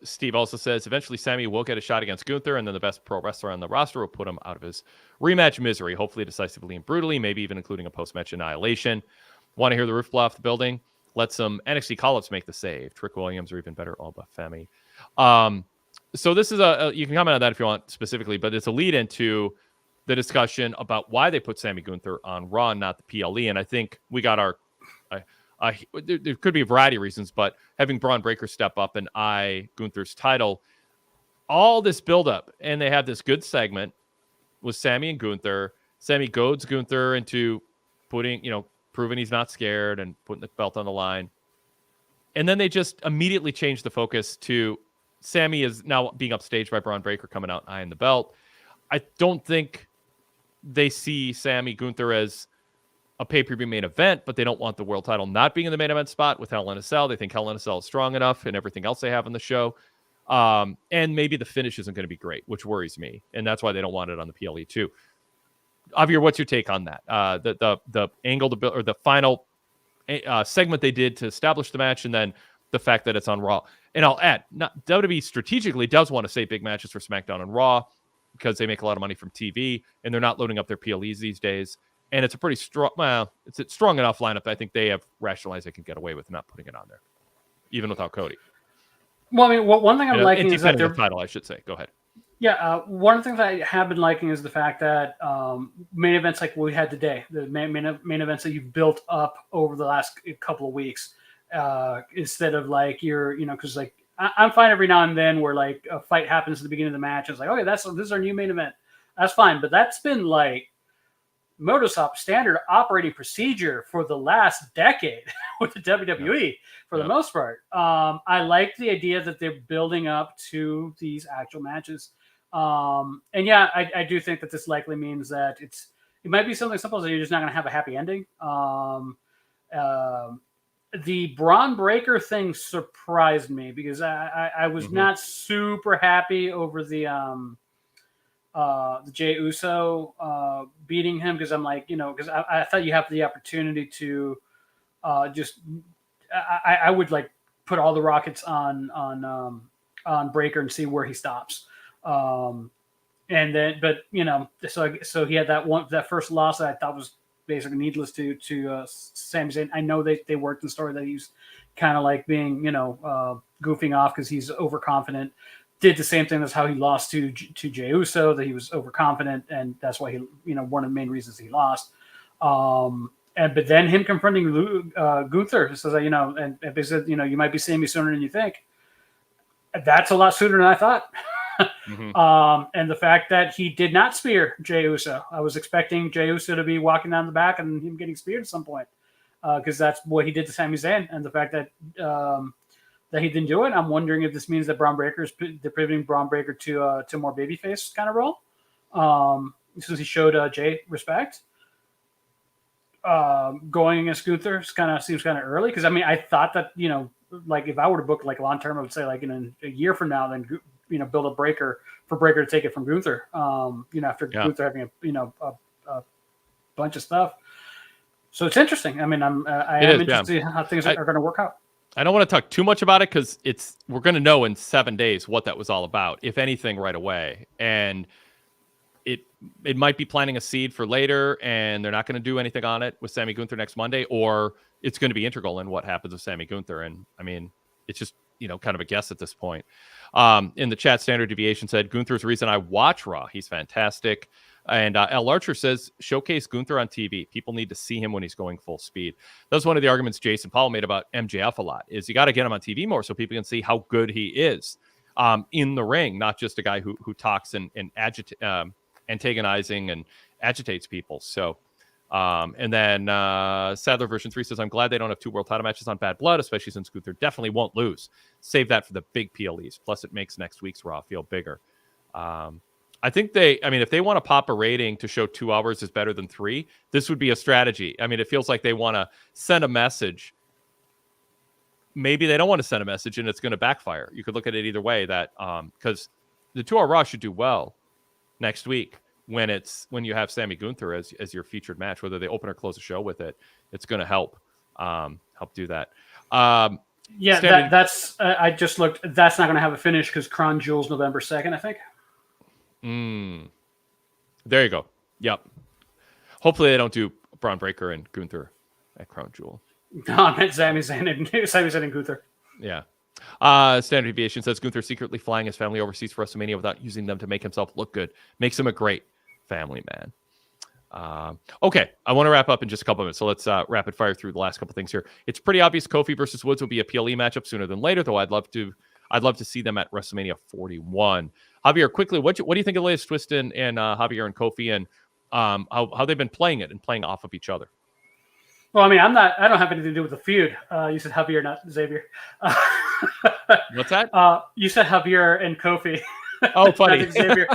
Steve also says eventually Sammy will get a shot against Gunther, and then the best pro wrestler on the roster will put him out of his rematch misery, hopefully decisively and brutally, maybe even including a post-match annihilation. Want to hear the roof blow off the building? Let some NXT call-ups make the save. Trick Williams, or even better, Alba Femi. So this is you can comment on that if you want specifically, but it's a lead into the discussion about why they put Sammy Gunther on Raw and not the PLE. And I think we got our there could be a variety of reasons, but having Braun Breaker step up and Gunther's title, all this buildup, and they have this good segment with Sammy and Gunther. Sammy goads Gunther into proving he's not scared and putting the belt on the line. And then they just immediately change the focus to Sammy is now being upstaged by Braun Breaker coming out and eyeing the belt. I don't think they see Sammy Gunther as a pay-per-view main event, but they don't want the world title not being in the main event spot with Hell in a Cell. They think Hell in a Cell is strong enough and everything else they have on the show. And maybe the finish isn't going to be great, which worries me. And that's why they don't want it on the PLE too. Javier, what's your take on that? The angle or the final segment they did to establish the match, and then the fact that it's on Raw. And I'll add, WWE strategically does want to save big matches for SmackDown and Raw because they make a lot of money from TV, and they're not loading up their PLEs these days. And it's a pretty strong, it's a strong enough lineup that I think they have rationalized they can get away with not putting it on there, even without Cody. Well, I mean, one thing I'm liking is that independent of title, I should say. Go ahead. Yeah, one of the things I have been liking is the fact that main events like we had today, the main events that you've built up over the last couple of weeks, instead of like because like I'm fine every now and then where like a fight happens at the beginning of the match. It's like, okay, this is our new main event. That's fine, but that's been like modus op standard operating procedure for the last decade with the WWE for the most part. I like the idea that they're building up to these actual matches. And yeah, I do think that this likely means that it might be something simple that you're just not going to have a happy ending. The Braun Breaker thing surprised me because I was not super happy over the Jey Uso beating him because I'm like, because I thought you have the opportunity to I would like put all the rockets on Breaker and see where he stops. And then, but so he had that first loss that I thought was basically needless to Sami Zayn. I know they worked in the story that he's kind of like being goofing off because he's overconfident. Did the same thing. That's how he lost to Jey Uso. That he was overconfident, and that's why he one of the main reasons he lost. But then him confronting Gunther says and they said you might be seeing me sooner than you think. That's a lot sooner than I thought. And the fact that he did not spear Jey Uso, I was expecting Jey Uso to be walking down the back and him getting speared at some point, because that's what he did to Sami Zayn. And the fact that that he didn't do it, I'm wondering if this means that they're pivoting Braun Breaker to more babyface kind of role, since he showed Jey respect. Going against Gunther seems kind of early because I thought that like if I were to book like long term, I would say like in a year from now, then build a Breaker for Breaker to take it from Gunther. After Gunther having a bunch of stuff. So it's interesting. I mean, I am interested in how things are going to work out. I don't want to talk too much about it because we're going to know in 7 days what that was all about, if anything, right away. And it might be planting a seed for later, and they're not going to do anything on it with Sammy Gunther next Monday, or it's going to be integral in what happens with Sammy Gunther. And I mean, it's just kind of a guess at this point. In the chat, Standard Deviation said Gunther's the reason I watch Raw. He's fantastic. And L. Larcher says, showcase Gunther on TV. People need to see him when he's going full speed. That's one of the arguments Jason Paul made about MJF a lot, is you got to get him on TV more so people can see how good he is in the ring, not just a guy who talks and antagonizing and agitates people. So, and then Sadler version 3 says, I'm glad they don't have 2 world title matches on Bad Blood, especially since Gunther definitely won't lose. Save that for the big PLEs. Plus, it makes next week's Raw feel bigger. I think if they want to pop a rating to show 2 hours is better than 3, this would be a strategy. I mean, it feels like they want to send a message. Maybe they don't want to send a message and it's going to backfire. You could look at it either way, that because the 2-hour Raw should do well next week when you have Sammy Gunther as your featured match, whether they open or close the show with it. It's going to help do that. That's I just looked. That's not going to have a finish because Crown Jewel's November 2nd, I think. There you go. Yep. Hopefully they don't do Braun Breaker and Gunther at Crown Jewel. No, I meant Sami Zayn and Gunther. Yeah. Standard Deviation says Gunther secretly flying his family overseas for WrestleMania without using them to make himself look good. Makes him a great family man. Okay, I want to wrap up in just a couple of minutes, so let's rapid fire through the last couple things here. It's pretty obvious Kofi versus Woods will be a PLE matchup sooner than later, though I'd love to see them at WrestleMania 41. Javier, quickly, what do you think of the latest twist in Javier and Kofi, and how they've been playing it and playing off of each other? Well, I mean, I don't have anything to do with the feud. You said Javier, not Xavier. What's that? You said Javier and Kofi. Oh, funny. Xavier.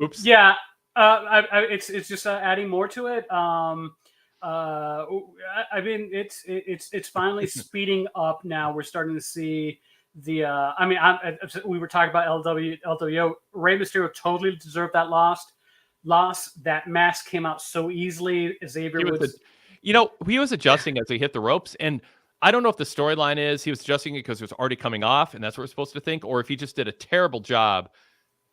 Oops. Yeah. It's just adding more to it. I mean, it's finally speeding up now. We're starting to see the. We were talking about LWO. Rey Mysterio totally deserved that loss. That mask came out so easily. Xavier was. He was adjusting as he hit the ropes, and I don't know if the storyline is he was adjusting it because it was already coming off, and that's what we're supposed to think, or if he just did a terrible job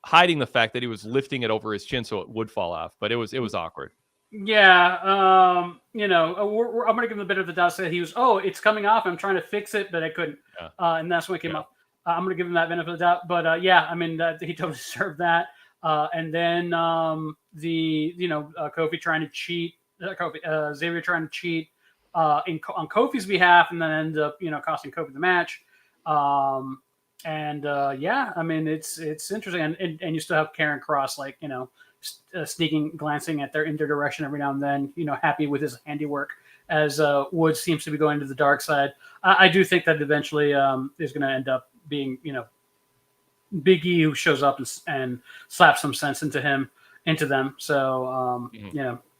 hiding the fact that he was lifting it over his chin so it would fall off. But it was awkward. Yeah, I'm going to give him the bit of the doubt. Say he was, it's coming off. I'm trying to fix it, but I couldn't, and that's when it came off. I'm going to give him that benefit of the doubt. But yeah, I mean, he totally deserved that. And then Kofi trying to cheat, Xavier trying to cheat on Kofi's behalf, and then end up costing Kofi the match. Yeah, I mean it's interesting, and you still have Karrion Kross sneaking, glancing at in their direction every now and then, happy with his handiwork as Woods seems to be going to the dark side. I do think that eventually is going to end up being Big E who shows up and slaps some sense into them. So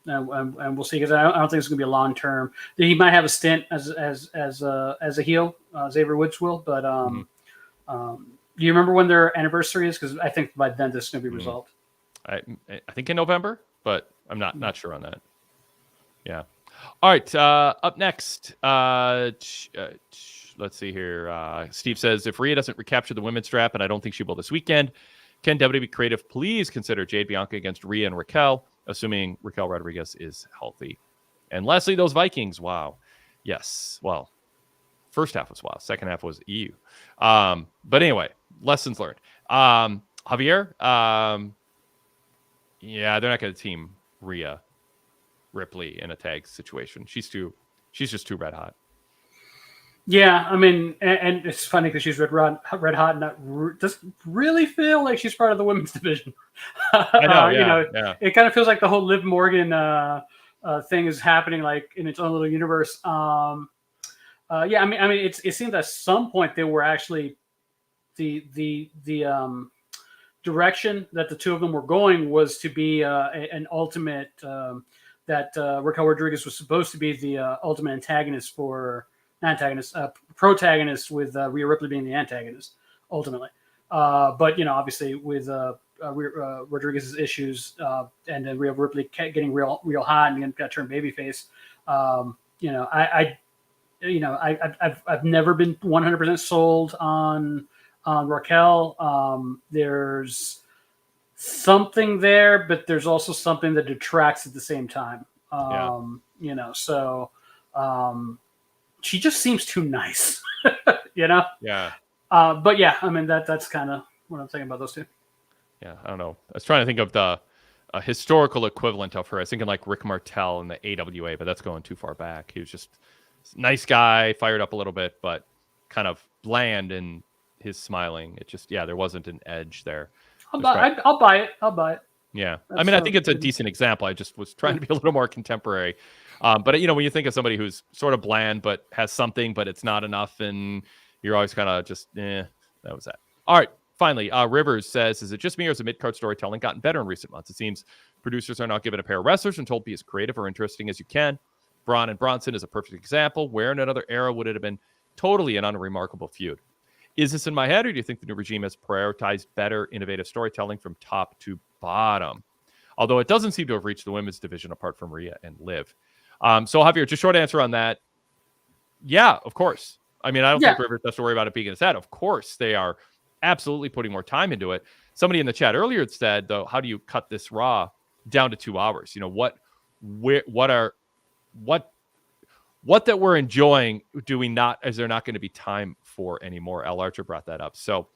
and we'll see, because I don't think it's going to be a long term. He might have a stint as a heel, Xavier Woods will, but do you remember when their anniversary is? Because I think by then this is going to be resolved. I think in November, but I'm not sure on that. Yeah. All right. Up next, let's see here. Steve says, if Rhea doesn't recapture the women's strap, and I don't think she will this weekend, can WWE Creative please consider Jade Bianca against Rhea and Raquel, assuming Raquel Rodriguez is healthy? And lastly, those Vikings. Wow. Yes. Well, first half was wow. Second half was EU. But anyway, lessons learned. Javier, yeah, they're not going to team Rhea Ripley in a tag situation. She's just too red hot. Yeah, I mean, and it's funny because she's red hot, and doesn't really feel like she's part of the women's division. I know, yeah. It kind of feels like the whole Liv Morgan thing is happening like in its own little universe. Yeah, I mean, it seemed at some point they were actually the direction that the two of them were going was to be an ultimate. That Raquel Rodriguez was supposed to be the ultimate antagonist protagonist, with Rhea Ripley being the antagonist ultimately. But obviously with Rodriguez's issues and then Rhea Ripley getting real hot and got turned babyface. I've never been 100% sold on Raquel. There's something there, but there's also something that detracts at the same time. She just seems too nice, Yeah. But yeah, I mean that's kind of what I'm thinking about those two. Yeah, I don't know. I was trying to think of the historical equivalent of her. I was thinking like Rick Martel in the AWA, but that's going too far back. He was just a nice guy, fired up a little bit, but kind of bland in his smiling. It just, there wasn't an edge there. I'll buy it. Yeah. I mean, I think it's a decent example. I just was trying to be a little more contemporary. But, when you think of somebody who's sort of bland, but has something, but it's not enough, and you're always kind of just, that was that. All right. Finally, Rivers says, is it just me, or has the mid-card storytelling gotten better in recent months? It seems producers are now given a pair of wrestlers and told to be as creative or interesting as you can. Braun and Bronson is a perfect example. Where in another era would it have been totally an unremarkable feud? Is this in my head, or do you think the new regime has prioritized better, innovative storytelling from top to bottom? Although it doesn't seem to have reached the women's division apart from Rhea and Liv. So Javier, just short answer on that. Yeah, of course. I mean, I don't think Rivers has to worry about it being in his head. Of course, they are absolutely putting more time into it. Somebody in the chat earlier said, though, how do you cut this Raw down to 2 hours? What that we're enjoying is there not going to be time for anymore? Al Archer brought that up. So,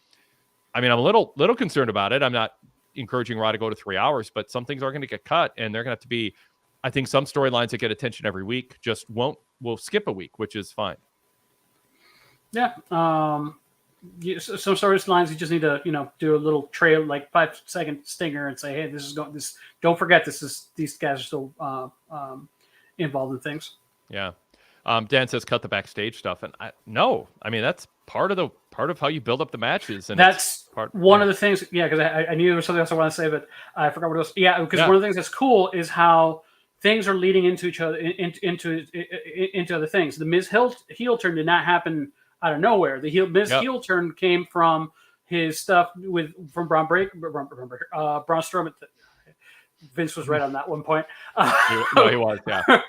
I mean, I'm a little concerned about it. I'm not encouraging Raw to go to 3 hours, but some things are going to get cut, and they're going to have to be, I think some storylines that get attention every week just will skip a week, which is fine. Yeah. Some storylines you just need to, do a little trail, like 5-second stinger, and say, hey, don't forget these guys are still involved in things. Yeah. Dan says cut the backstage stuff, and I mean that's part of how you build up the matches, and that's one of the things. Yeah, because I knew there was something else I wanted to say, but I forgot what it was. Yeah, because one of the things that's cool is how things are leading into each other, into other things. The Miz heel turn did not happen out of nowhere. The Miz heel turn came from his stuff from Braun Strowman. Vince was right on that one point. No, he was. Yeah. He's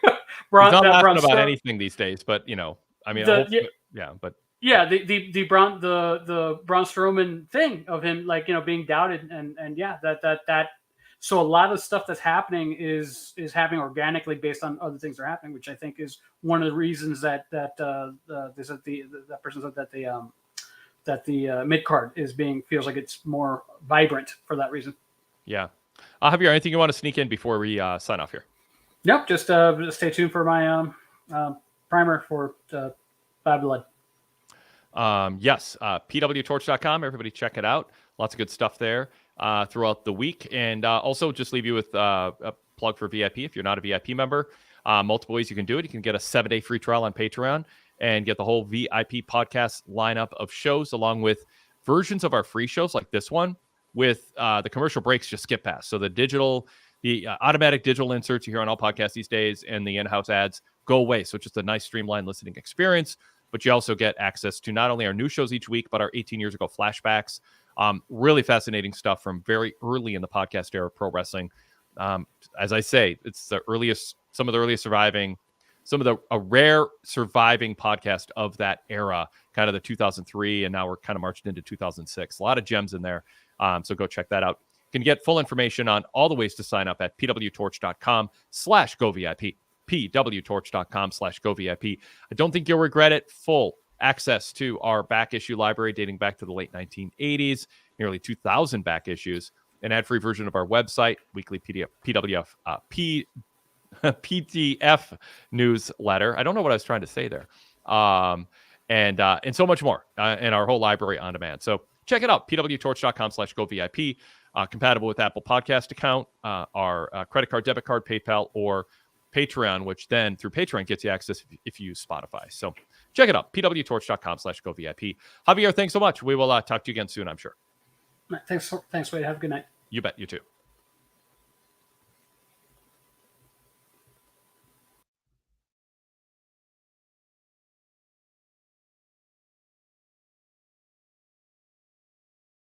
not laughing about anything these days, but I mean, the Braun Strowman thing of him, being doubted, and that. So a lot of stuff that's happening is happening organically based on other things that are happening, which I think is one of the reasons that person said that the mid card feels like it's more vibrant for that reason. Yeah. Javier, anything you want to sneak in before we sign off here? Nope. Just stay tuned for my primer for Bad Blood. Yes. PWTorch.com. Everybody check it out. Lots of good stuff there throughout the week. And also just leave you with a plug for VIP. If you're not a VIP member, multiple ways you can do it. You can get a 7-day free trial on Patreon and get the whole VIP podcast lineup of shows, along with versions of our free shows like this one with the commercial breaks just skip past. So the automatic digital inserts you hear on all podcasts these days and the in-house ads go away. So it's just a nice streamlined listening experience. But you also get access to not only our new shows each week, but our 18 years ago flashbacks. Really fascinating stuff from very early in the podcast era of pro wrestling. As I say, it's a rare surviving podcast of that era, kind of the 2003, and now we're kind of marching into 2006. A lot of gems in there. So go check that out. You can get full information on all the ways to sign up at pwtorch.com/govip. pwtorch.com/govip. I don't think you'll regret it. Full access to our back issue library dating back to the late 1980s, nearly 2,000 back issues, an ad-free version of our website, weekly PDF newsletter. I don't know what I was trying to say there. And so much more, and our whole library on demand. So check it out, pwtorch.com/govip, compatible with Apple Podcast account, our credit card, debit card, PayPal, or Patreon, which then through Patreon gets you access if you use Spotify. So check it out, pwtorch.com/govip. Javier, thanks so much. We will talk to you again soon, I'm sure. Thanks, Wade. Have a good night. You bet. You too.